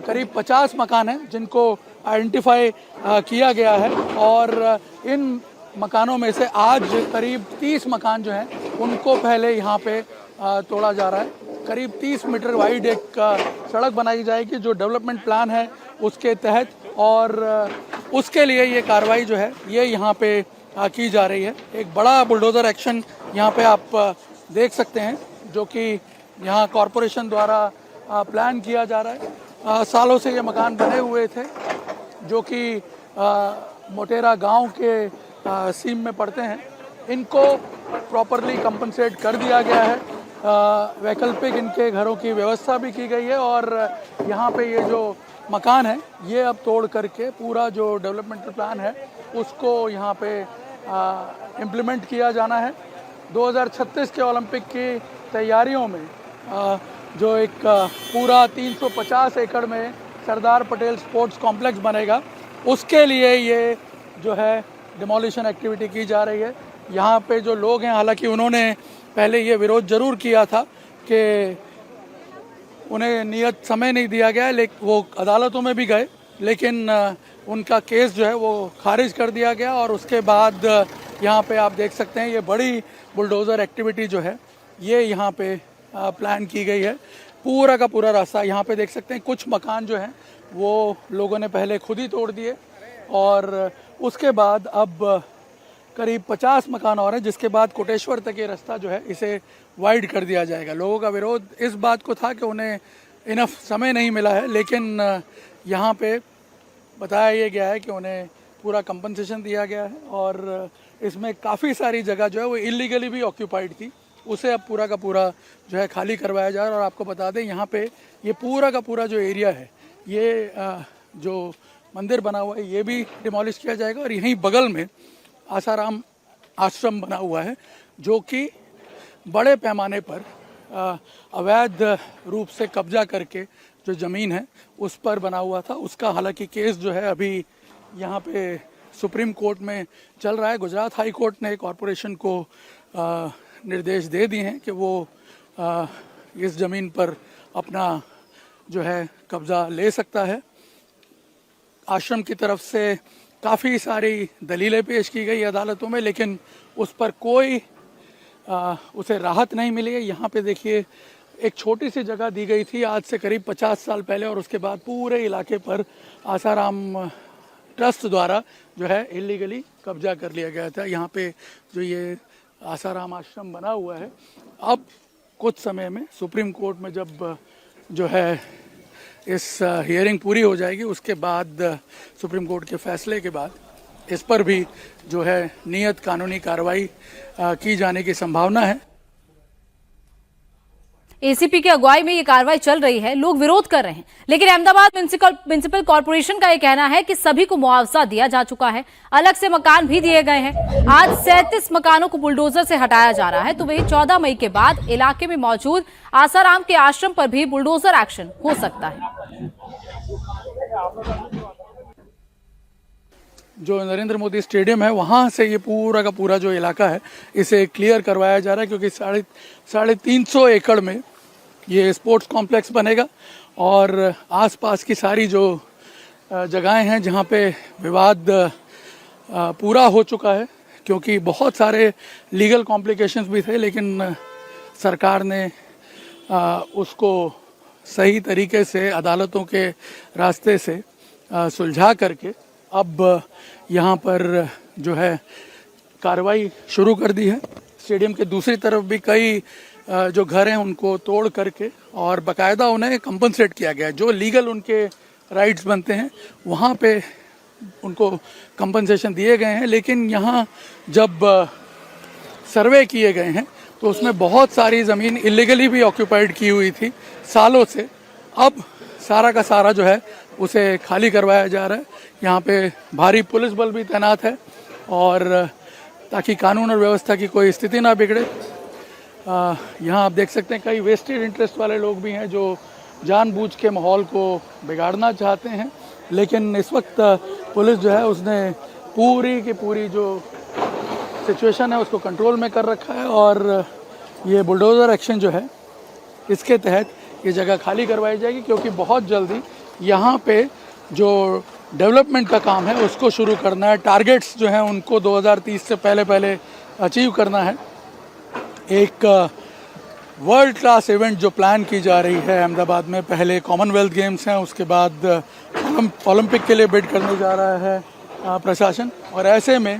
करीब 50 मकान हैं जिनको आइडेंटिफाई किया गया है और इन मकानों में से आज करीब 30 मकान जो हैं उनको पहले यहाँ पे तोड़ा जा रहा है। करीब 30 मीटर वाइड एक सड़क बनाई जाएगी जो डेवलपमेंट प्लान है उसके तहत और उसके लिए ये कार्रवाई जो है ये यहाँ पे की जा रही है। एक बड़ा बुलडोज़र एक्शन यहाँ पे आप देख सकते हैं जो कि यहाँ कॉरपोरेशन द्वारा प्लान किया जा रहा है। सालों से ये मकान बने हुए थे जो कि मोटेरा गांव के सीम में पड़ते हैं। इनको प्रॉपरली कंपनसेट कर दिया गया है। वैकल्पिक इनके घरों की व्यवस्था भी की गई है और यहाँ पे ये जो मकान है ये अब तोड़ करके पूरा जो डेवलपमेंटल प्लान है उसको यहाँ पे इम्प्लीमेंट किया जाना है। 2036 के ओलंपिक की तैयारियों में जो एक पूरा 350 एकड़ में सरदार पटेल स्पोर्ट्स कॉम्प्लेक्स बनेगा उसके लिए ये जो है डिमोलिशन एक्टिविटी की जा रही है। यहाँ पे जो लोग हैं हालांकि उन्होंने पहले ये विरोध जरूर किया था कि उन्हें नियत समय नहीं दिया गया, लेकिन वो अदालतों में भी गए लेकिन उनका केस जो है वो खारिज कर दिया गया और उसके बाद यहाँ पे आप देख सकते हैं ये बड़ी बुलडोज़र एक्टिविटी जो है ये यहाँ पे प्लान की गई है। पूरा का पूरा रास्ता यहाँ पे देख सकते हैं। कुछ मकान जो हैं वो लोगों ने पहले खुद ही तोड़ दिए और उसके बाद अब करीब 50 मकान और हैं जिसके बाद कोटेश्वर तक ये रास्ता जो है इसे वाइड कर दिया जाएगा। लोगों का विरोध इस बात को था कि उन्हें इनफ समय नहीं मिला है, लेकिन यहाँ पे बताया ये गया है कि उन्हें पूरा कंपनसेशन दिया गया है और इसमें काफ़ी सारी जगह जो है वो इलीगली भी ऑक्यूपाइड थी, उसे अब पूरा का पूरा जो है खाली करवाया जा रहा है। और आपको बता दें यहाँ पे ये पूरा का पूरा जो एरिया है ये जो मंदिर बना हुआ है ये भी डिमोलिश किया जाएगा और यहीं बगल में आसाराम आश्रम बना हुआ है जो कि बड़े पैमाने पर अवैध रूप से कब्जा करके जो ज़मीन है उस पर बना हुआ था। उसका हालांकि केस जो है अभी यहाँ पे सुप्रीम कोर्ट में चल रहा है। गुजरात हाई कोर्ट ने कॉरपोरेशन को निर्देश दे दिए हैं कि वो इस ज़मीन पर अपना जो है कब्ज़ा ले सकता है। आश्रम की तरफ से काफ़ी सारी दलीलें पेश की गई अदालतों में, लेकिन उस पर कोई उसे राहत नहीं मिली है। यहाँ पे देखिए एक छोटी सी जगह दी गई थी आज से करीब 50 साल पहले, और उसके बाद पूरे इलाके पर आसाराम ट्रस्ट द्वारा जो है इलीगली कब्जा कर लिया गया था। यहाँ पे जो ये आसाराम आश्रम बना हुआ है, अब कुछ समय में सुप्रीम कोर्ट में जब जो है इस हियरिंग पूरी हो जाएगी, उसके बाद सुप्रीम कोर्ट के फैसले के बाद इस पर भी जो है नियत कानूनी कार्रवाई की जाने की संभावना है। एसीपी की अगुवाई में ये कार्रवाई चल रही है, लोग विरोध कर रहे हैं, लेकिन अहमदाबाद म्युनिसिपल कॉर्पोरेशन का ये कहना है कि सभी को मुआवजा दिया जा चुका है, अलग से मकान भी दिए गए हैं। आज 37 मकानों को बुलडोजर से हटाया जा रहा है, तो वही 14 मई के बाद इलाके में मौजूद आसाराम के आश्रम पर भी बुलडोजर एक्शन हो सकता है। जो नरेंद्र मोदी स्टेडियम है वहाँ से ये पूरा का पूरा जो इलाका है इसे क्लियर करवाया जा रहा है, क्योंकि 350 एकड़ में ये स्पोर्ट्स कॉम्प्लेक्स बनेगा और आसपास की सारी जो जगहें हैं जहाँ पे विवाद पूरा हो चुका है, क्योंकि बहुत सारे लीगल कॉम्प्लिकेशंस भी थे, लेकिन सरकार ने उसको सही तरीके से अदालतों के रास्ते से सुलझा करके अब यहाँ पर जो है कार्रवाई शुरू कर दी है। स्टेडियम के दूसरी तरफ भी कई जो घर हैं उनको तोड़ करके और बाकायदा उन्हें कंपनसेट किया गया है। जो लीगल उनके राइट्स बनते हैं वहाँ पे उनको कंपनसेशन दिए गए हैं, लेकिन यहाँ जब सर्वे किए गए हैं तो उसमें बहुत सारी ज़मीन इलीगली भी ऑक्यूपाइड की हुई थी सालों से। अब सारा का सारा जो है उसे खाली करवाया जा रहा है। यहाँ पे भारी पुलिस बल भी तैनात है और ताकि कानून और व्यवस्था की कोई स्थिति ना बिगड़े। यहाँ आप देख सकते हैं कई वेस्टेड इंटरेस्ट वाले लोग भी हैं जो जानबूझ के माहौल को बिगाड़ना चाहते हैं, लेकिन इस वक्त पुलिस जो है उसने पूरी की पूरी जो सिचुएशन है उसको कंट्रोल में कर रखा है और ये बुलडोज़र एक्शन जो है इसके तहत ये जगह खाली करवाई जाएगी, क्योंकि बहुत जल्दी यहाँ पे जो डेवलपमेंट का काम है उसको शुरू करना है। टारगेट्स जो हैं उनको 2030 से पहले अचीव करना है। एक वर्ल्ड क्लास इवेंट जो प्लान की जा रही है अहमदाबाद में, पहले कॉमनवेल्थ गेम्स हैं, उसके बाद ओलंपिक के लिए बिड करने जा रहा है प्रशासन, और ऐसे में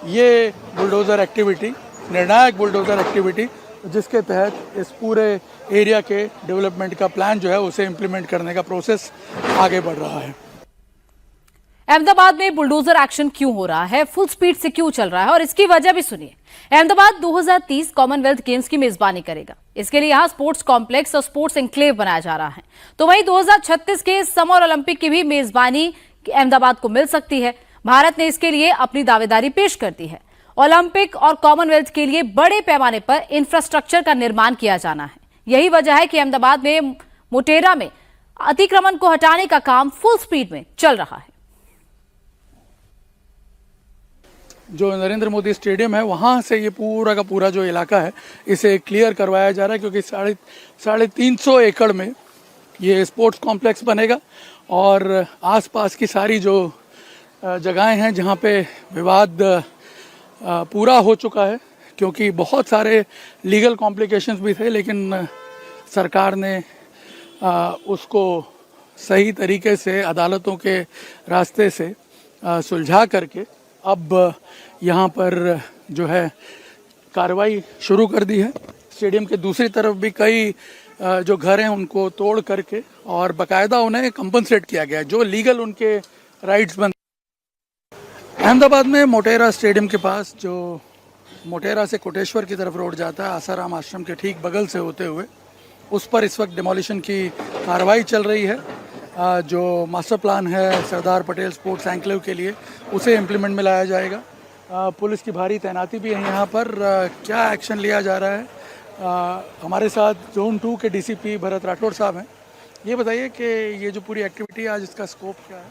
ये बुलडोज़र एक्टिविटी निर्णायक बुलडोज़र एक्टिविटी जिसके तहत इस पूरे एरिया के डेवलपमेंट का प्लान जो है उसे इम्प्लीमेंट करने का प्रोसेस आगे बढ़ रहा है। अहमदाबाद में बुलडोजर एक्शन क्यों हो रहा है, फुल स्पीड से क्यों चल रहा है, और इसकी वजह भी सुनिए। अहमदाबाद 2030 कॉमनवेल्थ गेम्स की मेजबानी करेगा। इसके लिए यहां स्पोर्ट्स कॉम्प्लेक्स और स्पोर्ट्स एन्क्लेव बनाया जा रहा है। तो वहीं 2036 के समर ओलंपिक की भी मेजबानी अहमदाबाद को मिल सकती है। भारत ने इसके लिए अपनी दावेदारी पेश कर दी है। ओलंपिक और कॉमनवेल्थ के लिए बड़े पैमाने पर इंफ्रास्ट्रक्चर का निर्माण किया जाना है। यही वजह है कि अहमदाबाद में मोटेरा में अतिक्रमण को हटाने का काम फुल स्पीड में चल रहा है। जो नरेंद्र मोदी स्टेडियम है वहाँ से ये पूरा का पूरा जो इलाका है इसे क्लियर करवाया जा रहा है, क्योंकि 350 एकड़ में ये स्पोर्ट्स कॉम्प्लेक्स बनेगा और आसपास की सारी जो जगहें हैं जहाँ पे विवाद पूरा हो चुका है, क्योंकि बहुत सारे लीगल कॉम्प्लिकेशंस भी थे, लेकिन सरकार ने उसको सही तरीके से अदालतों के रास्ते से सुलझा करके अब यहाँ पर जो है कार्रवाई शुरू कर दी है। स्टेडियम के दूसरी तरफ भी कई जो घर हैं उनको तोड़ करके और बाकायदा उन्हें कंपनसेट किया गया है। जो लीगल उनके राइट्स बन अहमदाबाद में मोटेरा स्टेडियम के पास, जो मोटेरा से कोटेश्वर की तरफ रोड जाता है आसाराम आश्रम के ठीक बगल से होते हुए, उस पर इस वक्त डिमोलिशन की कार्रवाई चल रही है। जो मास्टर प्लान है सरदार पटेल स्पोर्ट्स एन्क्लेव के लिए उसे इम्प्लीमेंट में लाया जाएगा। पुलिस की भारी तैनाती भी है यहाँ पर। क्या एक्शन लिया जा रहा है, हमारे साथ जोन 2 के डीसीपी भरत राठौड़ साहब हैं। ये बताइए कि ये जो पूरी एक्टिविटी है आज इसका स्कोप क्या है?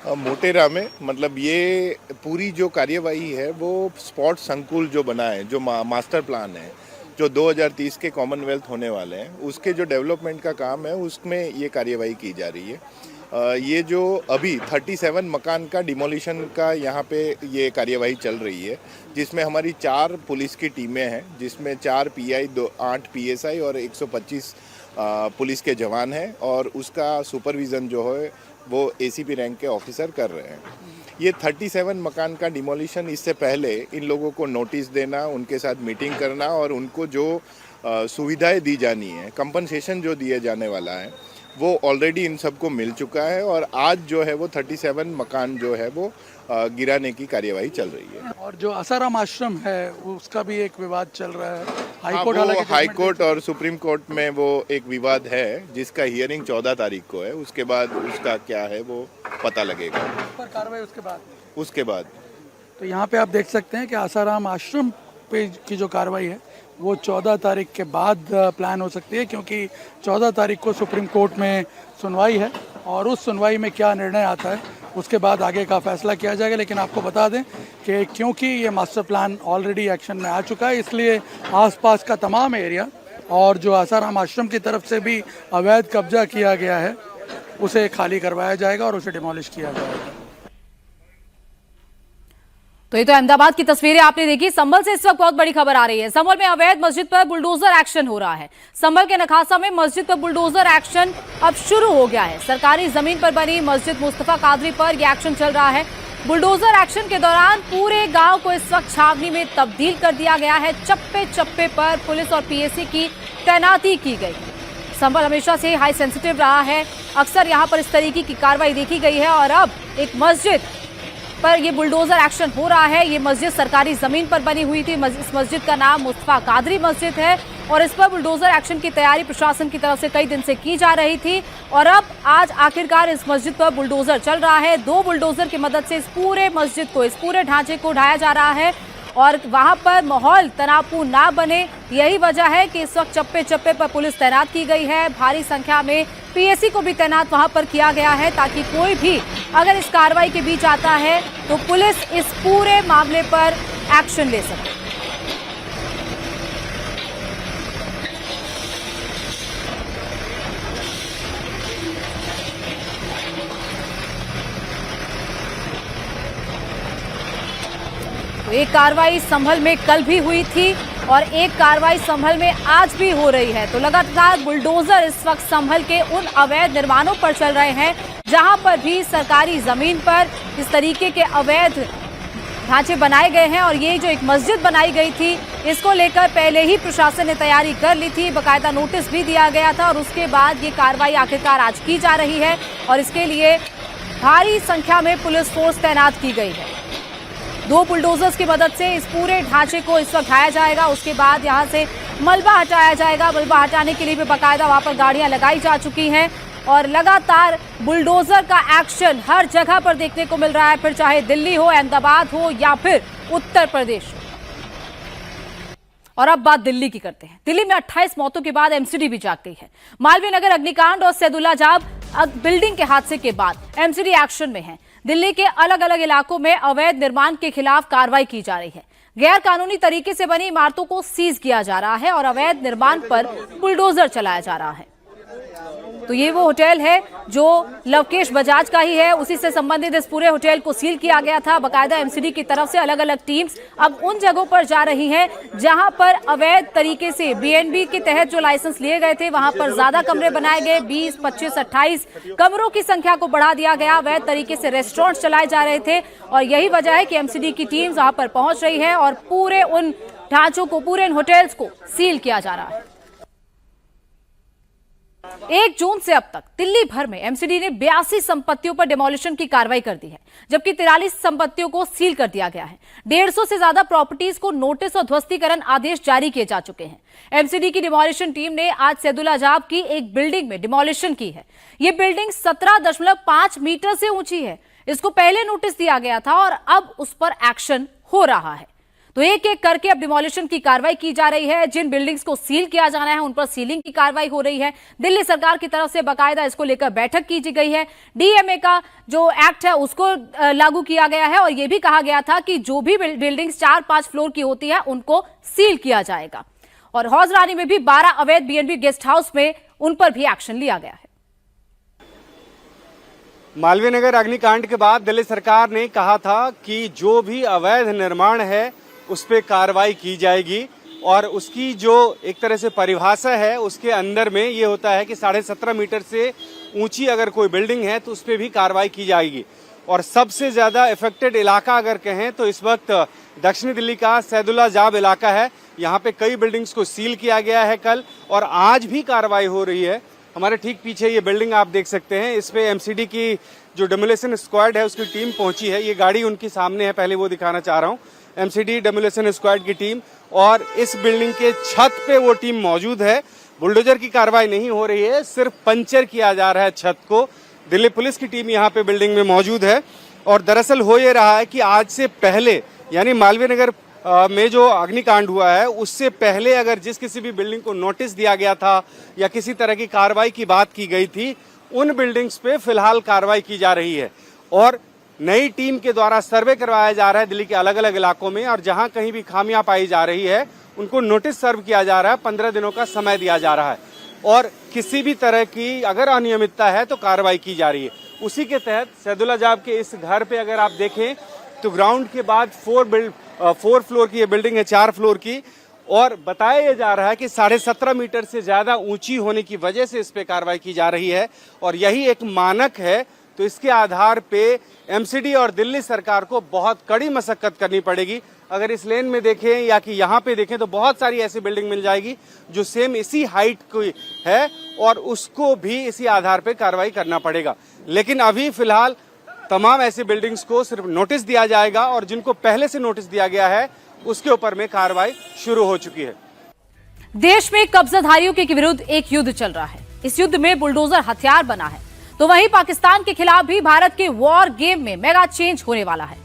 मोटेरा में मतलब ये पूरी जो कार्यवाही है वो स्पोर्ट्स संकुल जो बना है, जो मास्टर प्लान है, जो 2030 के कॉमनवेल्थ होने वाले हैं, उसके जो डेवलपमेंट का काम है उसमें ये कार्यवाही की जा रही है। ये जो अभी 37 मकान का डिमोलिशन का यहाँ पे ये कार्यवाही चल रही है, जिसमें हमारी 4 पुलिस की टीमें हैं, जिसमें 4 PI, 8 PSI और 125 पुलिस के जवान हैं, और उसका सुपरविज़न जो है वो ACP रैंक के ऑफिसर कर रहे हैं। ये 37 मकान का डिमोलिशन, इससे पहले इन लोगों को नोटिस देना, उनके साथ मीटिंग करना और उनको जो सुविधाएं दी जानी है, कंपनसेशन जो दिए जाने वाला है, वो ऑलरेडी इन सबको मिल चुका है। और आज जो है वो 37 मकान जो है वो गिराने की कार्यवाही चल रही है। और जो आसाराम आश्रम है उसका भी एक विवाद चल रहा है, हाई कोर्ट और सुप्रीम कोर्ट में वो एक विवाद है, जिसका हियरिंग 14 तारीख को है। उसके बाद उसका क्या है वो पता लगेगा, पर कार्रवाई उसके बाद। तो यहाँ पे आप देख सकते हैं कि आसाराम आश्रम पे की जो कार्रवाई है वो 14 तारीख के बाद प्लान हो सकती है, क्योंकि 14 तारीख को सुप्रीम कोर्ट में सुनवाई है और उस सुनवाई में क्या निर्णय आता है उसके बाद आगे का फैसला किया जाएगा। लेकिन आपको बता दें कि क्योंकि ये मास्टर प्लान ऑलरेडी एक्शन में आ चुका है, इसलिए आसपास का तमाम एरिया और जो आसाराम आश्रम की तरफ से भी अवैध कब्जा किया गया है उसे खाली करवाया जाएगा और उसे डिमोलिश किया जाएगा। तो ये तो अहमदाबाद की तस्वीरें आपने देखी। संभल से इस वक्त बहुत बड़ी खबर आ रही है। संभल में अवैध मस्जिद पर बुलडोजर एक्शन हो रहा है। संभल के नखासा में मस्जिद पर बुलडोजर एक्शन अब शुरू हो गया है। सरकारी जमीन पर बनी मस्जिद मुस्तफा कादरी पर यह एक्शन चल रहा है। बुलडोजर एक्शन के दौरान पूरे गांव को इस वक्त छावनी में तब्दील कर दिया गया है। चप्पे चप्पे पर पुलिस और PSC की तैनाती की गई है। संभल हमेशा से हाई सेंसिटिव रहा है, अक्सर यहाँ पर इस तरीके की कार्रवाई देखी गई है और अब एक मस्जिद पर ये बुलडोजर एक्शन हो रहा है। ये मस्जिद सरकारी जमीन पर बनी हुई थी। इस मस्जिद का नाम मुस्तफा कादरी मस्जिद है और इस पर बुलडोजर एक्शन की तैयारी प्रशासन की तरफ से कई दिन से की जा रही थी और अब आज आखिरकार इस मस्जिद पर बुलडोजर चल रहा है। 2 बुलडोजर की मदद से इस पूरे मस्जिद को, इस पूरे ढांचे को ढाया जा रहा है और वहां पर माहौल तनावपूर्ण ना बने, यही वजह है कि इस वक्त चप्पे चप्पे पर पुलिस तैनात की गई है। भारी संख्या में PSC को भी तैनात वहां पर किया गया है ताकि कोई भी अगर इस कार्रवाई के बीच आता है तो पुलिस इस पूरे मामले पर एक्शन ले सके। एक कार्रवाई संभल में कल भी हुई थी और एक कार्रवाई संभल में आज भी हो रही है। तो लगातार बुलडोजर इस वक्त संभल के उन अवैध निर्माणों पर चल रहे हैं जहां पर भी सरकारी जमीन पर इस तरीके के अवैध ढांचे बनाए गए हैं। और ये जो एक मस्जिद बनाई गई थी इसको लेकर पहले ही प्रशासन ने तैयारी कर ली थी, बकायदा नोटिस भी दिया गया था और उसके बाद ये कार्रवाई आखिरकार आज की जा रही है और इसके लिए भारी संख्या में पुलिस फोर्स तैनात की गई है। 2 बुलडोजर्स की मदद से इस पूरे ढांचे को इस वक्त ढाया जाएगा। उसके बाद यहां से मलबा हटाया जाएगा। मलबा हटाने के लिए भी बाकायदा वहां पर गाड़ियां लगाई जा चुकी हैं और लगातार बुलडोजर का एक्शन हर जगह पर देखने को मिल रहा है, फिर चाहे दिल्ली हो, अहमदाबाद हो या फिर उत्तर प्रदेश हो। और अब बात दिल्ली की करते हैं। दिल्ली में 28 मौतों के बाद MCD भी जाग गई है। मालवीय नगर अग्निकांड और सैदुल्ला जाब बिल्डिंग के हादसे के बाद MCD एक्शन में है। दिल्ली के अलग अलग इलाकों में अवैध निर्माण के खिलाफ कार्रवाई की जा रही है। गैर कानूनी तरीके से बनी इमारतों को सीज किया जा रहा है और अवैध निर्माण पर बुलडोजर चलाया जा रहा है। तो ये वो होटल है जो लवकेश बजाज का ही है, उसी से संबंधित इस पूरे होटल को सील किया गया था। बाकायदा MCD की तरफ से अलग अलग टीम्स अब उन जगहों पर जा रही हैं जहां पर अवैध तरीके से BNB के तहत जो लाइसेंस लिए गए थे वहां पर ज्यादा कमरे बनाए गए। 20, 25, 28 कमरों की संख्या को बढ़ा दिया गया। अवैध तरीके से रेस्टोरेंट चलाए जा रहे थे और यही वजह है कि MCD की टीम्स वहां पर पहुंच रही है और पूरे उन ढांचों को, पूरे इन होटल्स को सील किया जा रहा है। 1 जून से अब तक दिल्ली भर में MCD ने 82 संपत्तियों पर डिमोलिशन की कार्रवाई कर दी है, जबकि 43 संपत्तियों को सील कर दिया गया है। 150 से ज्यादा प्रॉपर्टीज को नोटिस और ध्वस्तीकरण आदेश जारी किए जा चुके हैं। MCD की डिमोलिशन टीम ने आज सैदुल्ला जाब की एक बिल्डिंग में डिमोलिशन की है। यह बिल्डिंग 17.5 मीटर से ऊंची है। इसको पहले नोटिस दिया गया था और अब उस पर एक्शन हो रहा है। तो एक एक करके अब डिमोलिशन की कार्रवाई की जा रही है। जिन बिल्डिंग्स को सील किया जाना है उन पर सीलिंग की कार्रवाई हो रही है। दिल्ली सरकार की तरफ से बाकायदा इसको लेकर बैठक की गई है। डीएमए का जो एक्ट है उसको लागू किया गया है और यह भी कहा गया था कि जो भी बिल्डिंग्स 4-5 फ्लोर की होती है उनको सील किया जाएगा। और हौज रानी में भी 12 अवैध बीएनबी गेस्ट हाउस में उन पर भी एक्शन लिया गया है। मालवीय नगर अग्निकांड के बाद दिल्ली सरकार ने कहा था कि जो भी अवैध निर्माण है उस पर कार्रवाई की जाएगी और उसकी जो एक तरह से परिभाषा है उसके अंदर में ये होता है कि 17.5 मीटर से ऊंची अगर कोई बिल्डिंग है तो उस पर भी कार्रवाई की जाएगी। और सबसे ज्यादा इफेक्टेड इलाका अगर कहें तो इस वक्त दक्षिणी दिल्ली का सैदुल्ला जाब इलाका है। यहाँ पे कई बिल्डिंग्स को सील किया गया है कल और आज भी कार्रवाई हो रही है। हमारे ठीक पीछे ये बिल्डिंग आप देख सकते हैं, इस पे एमसीडी की जो डेमोलिशन स्क्वाड है उसकी टीम पहुंची है। ये गाड़ी उनकी सामने है, पहले वो दिखाना चाह रहा हूँ। एमसीडी डेमोलिशन स्क्वाड की टीम और इस बिल्डिंग के छत पे वो टीम मौजूद है। बुलडोजर की कार्रवाई नहीं हो रही है, सिर्फ पंचर किया जा रहा है छत को। दिल्ली पुलिस की टीम यहाँ पे बिल्डिंग में मौजूद है और दरअसल हो ये रहा है कि आज से पहले यानी मालवीय नगर में जो अग्निकांड हुआ है उससे पहले अगर जिस किसी भी बिल्डिंग को नोटिस दिया गया था या किसी तरह की कार्रवाई की बात की गई थी उन बिल्डिंग्स पे फिलहाल कार्रवाई की जा रही है और नई टीम के द्वारा सर्वे करवाया जा रहा है दिल्ली के अलग अलग इलाकों में और जहां कहीं भी खामियां पाई जा रही है उनको नोटिस सर्व किया जा रहा है। 15 दिनों का समय दिया जा रहा है और किसी भी तरह की अगर अनियमितता है तो कार्रवाई की जा रही है। उसी के तहत सैदुल्ला जाब के इस घर पे अगर आप देखें तो ग्राउंड के बाद 4 फ्लोर की ये बिल्डिंग है, 4 फ्लोर की और बताया जा रहा है कि 17.5 मीटर से ज्यादा ऊंची होने की वजह से इस पे कार्रवाई की जा रही है और यही एक मानक है। तो इसके आधार पे एमसीडी और दिल्ली सरकार को बहुत कड़ी मशक्कत करनी पड़ेगी। अगर इस लेन में देखें या कि यहाँ पे देखें तो बहुत सारी ऐसी बिल्डिंग मिल जाएगी जो सेम इसी हाइट की है और उसको भी इसी आधार पे कार्रवाई करना पड़ेगा। लेकिन अभी फिलहाल तमाम ऐसी बिल्डिंग्स को सिर्फ नोटिस दिया जाएगा और जिनको पहले से नोटिस दिया गया है उसके ऊपर में कार्रवाई शुरू हो चुकी है। देश में कब्जाधारियों के विरुद्ध एक युद्ध चल रहा है। इस युद्ध में बुलडोजर हथियार बना है तो वहीं पाकिस्तान के खिलाफ भी भारत के वॉर गेम में मेगा चेंज होने वाला है।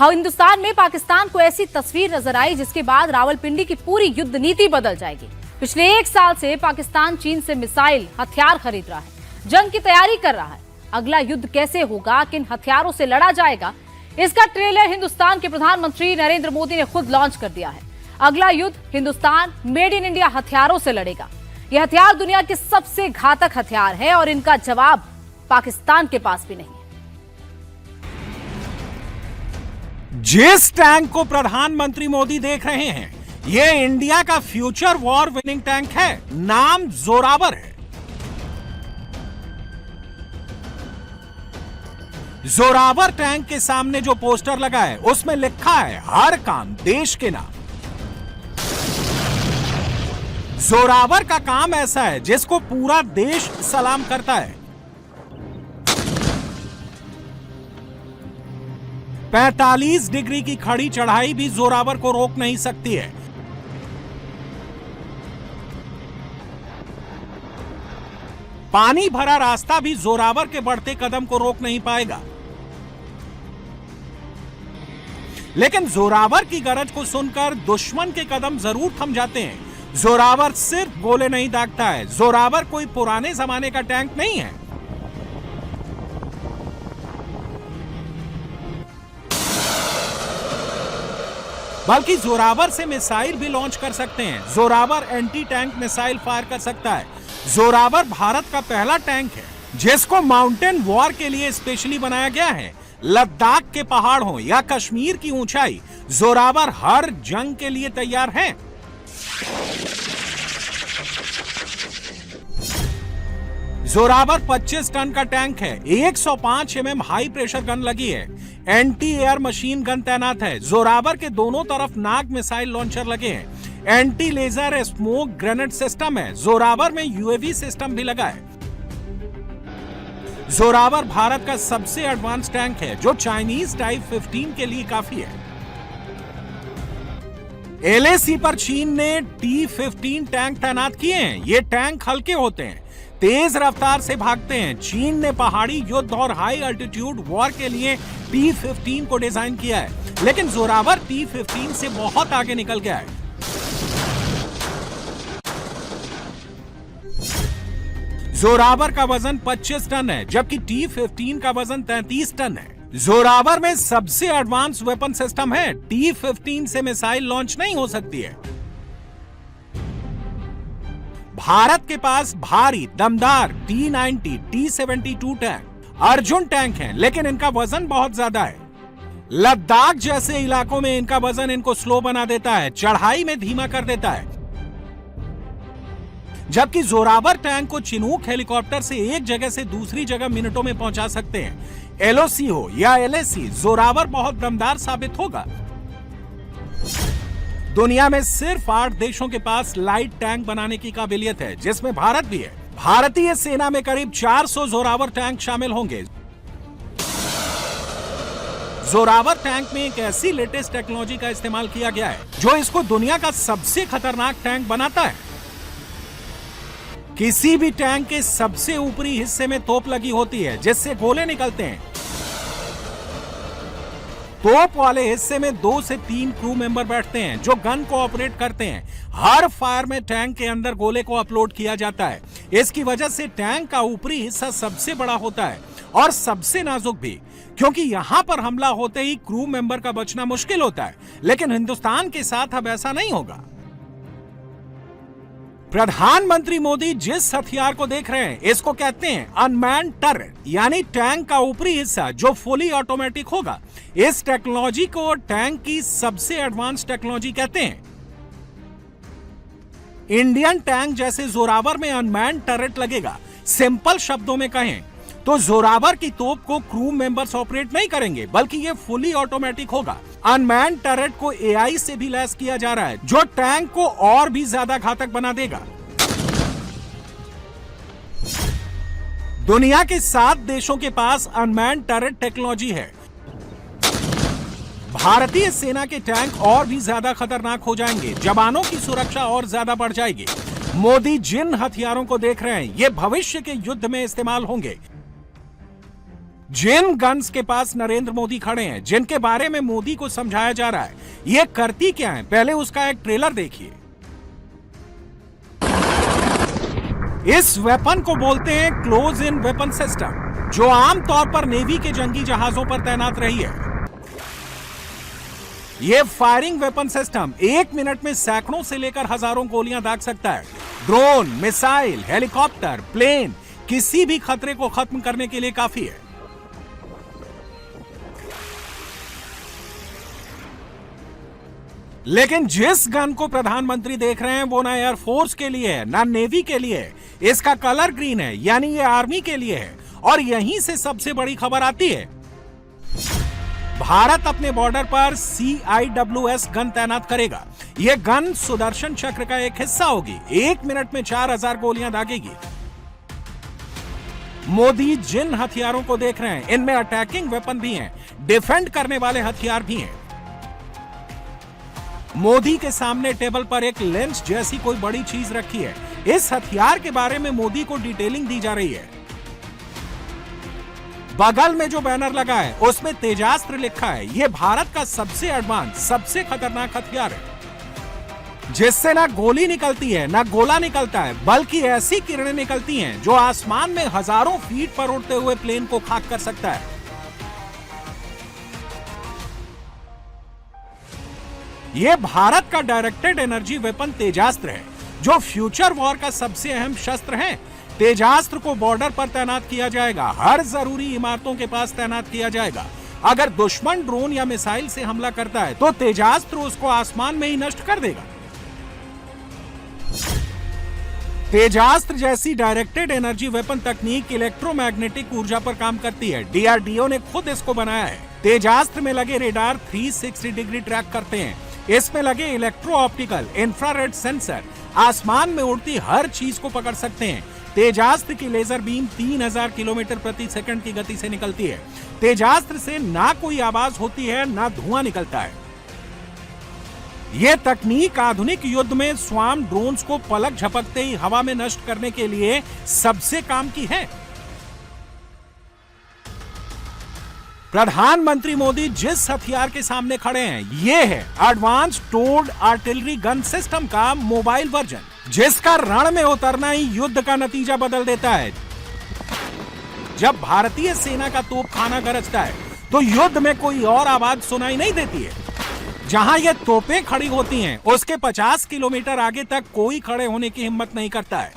हिंदुस्तान में पाकिस्तान को ऐसी तस्वीर नजर आई जिसके बाद रावलपिंडी की पूरी युद्ध नीति बदल जाएगी। पिछले 1 साल से पाकिस्तान चीन से मिसाइल हथियार खरीद रहा है, जंग की तैयारी कर रहा है। अगला युद्ध कैसे होगा, किन हथियारों से लड़ा जाएगा, इसका ट्रेलर हिंदुस्तान के प्रधानमंत्री नरेंद्र मोदी ने खुद लॉन्च कर दिया है। अगला युद्ध हिंदुस्तान मेड इन इंडिया हथियारों से लड़ेगा। ये हथियार दुनिया के सबसे घातक हथियार है और इनका जवाब पाकिस्तान के पास भी नहीं है। जिस टैंक को प्रधानमंत्री मोदी देख रहे हैं ये इंडिया का फ्यूचर वॉर विनिंग टैंक है। नाम जोरावर है। जोरावर टैंक के सामने जो पोस्टर लगा है उसमें लिखा है हर काम देश के नाम। जोरावर का काम ऐसा है जिसको पूरा देश सलाम करता है। 45 डिग्री की खड़ी चढ़ाई भी जोरावर को रोक नहीं सकती है। पानी भरा रास्ता भी जोरावर के बढ़ते कदम को रोक नहीं पाएगा। लेकिन जोरावर की गरज को सुनकर दुश्मन के कदम जरूर थम जाते हैं। जोरावर सिर्फ गोले नहीं दागता है, जोरावर कोई पुराने जमाने का टैंक नहीं है। बल्कि जोरावर से मिसाइल भी लॉन्च कर सकते हैं। Zorawar anti tank missile fire कर सकता है। जोरावर भारत का पहला टैंक है जिसको माउंटेन वॉर के लिए स्पेशली बनाया गया है। लद्दाख के पहाड़ हो या कश्मीर की ऊंचाई, जोरावर हर जंग के लिए तैयार है। जोरावर 25 टन का टैंक है। 105 mm हाई प्रेशर गन लगी है। एंटी एयर मशीन गन तैनात है। जोरावर के दोनों तरफ नाग मिसाइल लॉन्चर लगे हैं। Anti laser smoke grenade system है। जोरावर में यूएवी सिस्टम भी लगा है। जोरावर भारत का सबसे एडवांस टैंक है जो चाइनीज टाइप 15 के लिए काफी है। LAC पर चीन ने T-15 टैंक तैनात किए हैं। ये टैंक हल्के होते हैं, तेज रफ्तार से भागते हैं। चीन ने पहाड़ी युद्ध और हाई अल्टीट्यूड वॉर के लिए T-15 को डिजाइन किया है, लेकिन जोरावर T-15 से बहुत आगे निकल गया है। जोरावर का वजन 25 टन है, जबकि T-15 का वजन 33 टन है। जोरावर में सबसे एडवांस वेपन सिस्टम है। T-15 से मिसाइल लॉन्च नहीं हो सकती है। भारत के पास भारी दमदार T-90, T-72 tank Arjun tank हैं, लेकिन इनका वजन बहुत ज्यादा है। लद्दाख जैसे इलाकों में इनका वजन इनको स्लो बना देता है, चढ़ाई में धीमा कर देता है। जबकि जोरावर टैंक को चिनूक हेलीकॉप्टर से एक जगह से दूसरी जगह मिनटों में पहुंचा सकते हैं। LOC हो या LAC, जोरावर बहुत दमदार साबित होगा। दुनिया में सिर्फ 8 देशों के पास लाइट टैंक बनाने की काबिलियत है, जिसमें भारत भी है। भारतीय सेना में करीब 400 जोरावर टैंक शामिल होंगे। जोरावर टैंक में एक ऐसी लेटेस्ट टेक्नोलॉजी का इस्तेमाल किया गया है जो इसको दुनिया का सबसे खतरनाक टैंक बनाता है। किसी भी टैंक के सबसे ऊपरी हिस्से में तोप लगी होती है, जिससे गोले निकलते हैं। तोप वाले हिस्से में 2 से 3 क्रू मेंबर बैठते हैं जो गन को ऑपरेट करते हैं। हर फायर में टैंक के अंदर गोले को अपलोड किया जाता है। इसकी वजह से टैंक का ऊपरी हिस्सा सबसे बड़ा होता है और सबसे नाजुक भी, क्योंकि यहां पर हमला होते ही क्रू मेंबर का बचना मुश्किल होता है। लेकिन हिंदुस्तान के साथ अब ऐसा नहीं होगा। प्रधानमंत्री मोदी जिस हथियार को देख रहे हैं, इसको कहते हैं अनमैन्ड टर्रेट, यानी टैंक का ऊपरी हिस्सा जो फुली ऑटोमेटिक होगा। इस टेक्नोलॉजी को टैंक की सबसे एडवांस टेक्नोलॉजी कहते हैं। इंडियन टैंक जैसे जोरावर में अनमैन्ड टर्रेट लगेगा। सिंपल शब्दों में कहें तो जोरावर की तोप को क्रू मेंबर्स ऑपरेट नहीं करेंगे, बल्कि ये फुली ऑटोमेटिक होगा। अनमैन्ड टर्रेट को AI से भी लैस किया जा रहा है, जो टैंक को और भी ज्यादा घातक बना देगा। दुनिया के 7 देशों के पास अनमैन्ड टर्रेट टेक्नोलॉजी है। भारतीय सेना के टैंक और भी ज्यादा खतरनाक हो जाएंगे, जवानों की सुरक्षा और ज्यादा बढ़ जाएगी। मोदी जिन हथियारों को देख रहे हैं, ये भविष्य के युद्ध में इस्तेमाल होंगे। जिन गन्स के पास नरेंद्र मोदी खड़े हैं, जिनके बारे में मोदी को समझाया जा रहा है, ये करती क्या है, पहले उसका एक ट्रेलर देखिए। इस वेपन को बोलते हैं क्लोज इन वेपन सिस्टम, जो आमतौर पर नेवी के जंगी जहाजों पर तैनात रही है। यह फायरिंग वेपन सिस्टम 1 मिनट में सैकड़ों से लेकर हजारों गोलियां दाग सकता है। ड्रोन, मिसाइल, हेलीकॉप्टर, प्लेन, किसी भी खतरे को खत्म करने के लिए काफी है। लेकिन जिस गन को प्रधानमंत्री देख रहे हैं, वो ना एयरफोर्स के लिए है, ना नेवी के लिए है। इसका कलर ग्रीन है, यानी ये आर्मी के लिए है। और यहीं से सबसे बड़ी खबर आती है। भारत अपने बॉर्डर पर CIWS गन तैनात करेगा। यह गन सुदर्शन चक्र का एक हिस्सा होगी। 1 मिनट में 4000 गोलियां दागेगी। मोदी जिन हथियारों को देख रहे हैं, इनमें अटैकिंग वेपन भी हैं, डिफेंड करने वाले हथियार भी हैं। मोदी के सामने टेबल पर एक लेंस जैसी कोई बड़ी चीज रखी है। इस हथियार के बारे में मोदी को डिटेलिंग दी जा रही है। बगल में जो बैनर लगा है, उसमें तेजास्त्र लिखा है। यह भारत का सबसे एडवांस, सबसे खतरनाक हथियार है, जिससे ना गोली निकलती है, ना गोला निकलता है, बल्कि ऐसी किरणें निकलती हैं जो आसमान में हजारों फीट पर उड़ते हुए प्लेन को खाक कर सकता है। यह भारत का डायरेक्टेड एनर्जी वेपन तेजास्त्र है, जो फ्यूचर वॉर का सबसे अहम शस्त्र है। तेजास्त्र को बॉर्डर पर तैनात किया जाएगा, हर जरूरी इमारतों के पास तैनात किया जाएगा। अगर दुश्मन ड्रोन या मिसाइल से हमला करता है, तो तेजास्त्र उसको आसमान में ही नष्ट कर देगा। तेजास्त्र जैसी डायरेक्टेड एनर्जी वेपन तकनीक इलेक्ट्रोमैग्नेटिक ऊर्जा पर काम करती है। DRDO ने खुद इसको बनाया है। तेजास्त्र में लगे रेडार 360 डिग्री ट्रैक करते हैं। इसमें लगे इलेक्ट्रो ऑप्टिकल इंफ्रारेड सेंसर आसमान में उड़ती हर चीज को पकड़ सकते हैं। तेजास्त्र की लेजर बीम 3000 किलोमीटर प्रति सेकंड की गति से निकलती है। तेजास्त्र से ना कोई आवाज होती है, ना धुआं निकलता है। ये तकनीक आधुनिक युद्ध में स्वार्म ड्रोन्स को पलक झपकते ही हवा में नष्ट करने के लिए सबसे काम की है। प्रधानमंत्री मोदी जिस हथियार के सामने खड़े हैं, ये है एडवांस टोर्ड आर्टिलरी गन सिस्टम का मोबाइल वर्जन, जिसका रण में उतरना ही युद्ध का नतीजा बदल देता है। जब भारतीय सेना का तोपखाना गरजता है तो युद्ध में कोई और आवाज सुनाई नहीं देती है। जहां ये तोपें खड़ी होती हैं, उसके 50 किलोमीटर आगे तक कोई खड़े होने की हिम्मत नहीं करता है।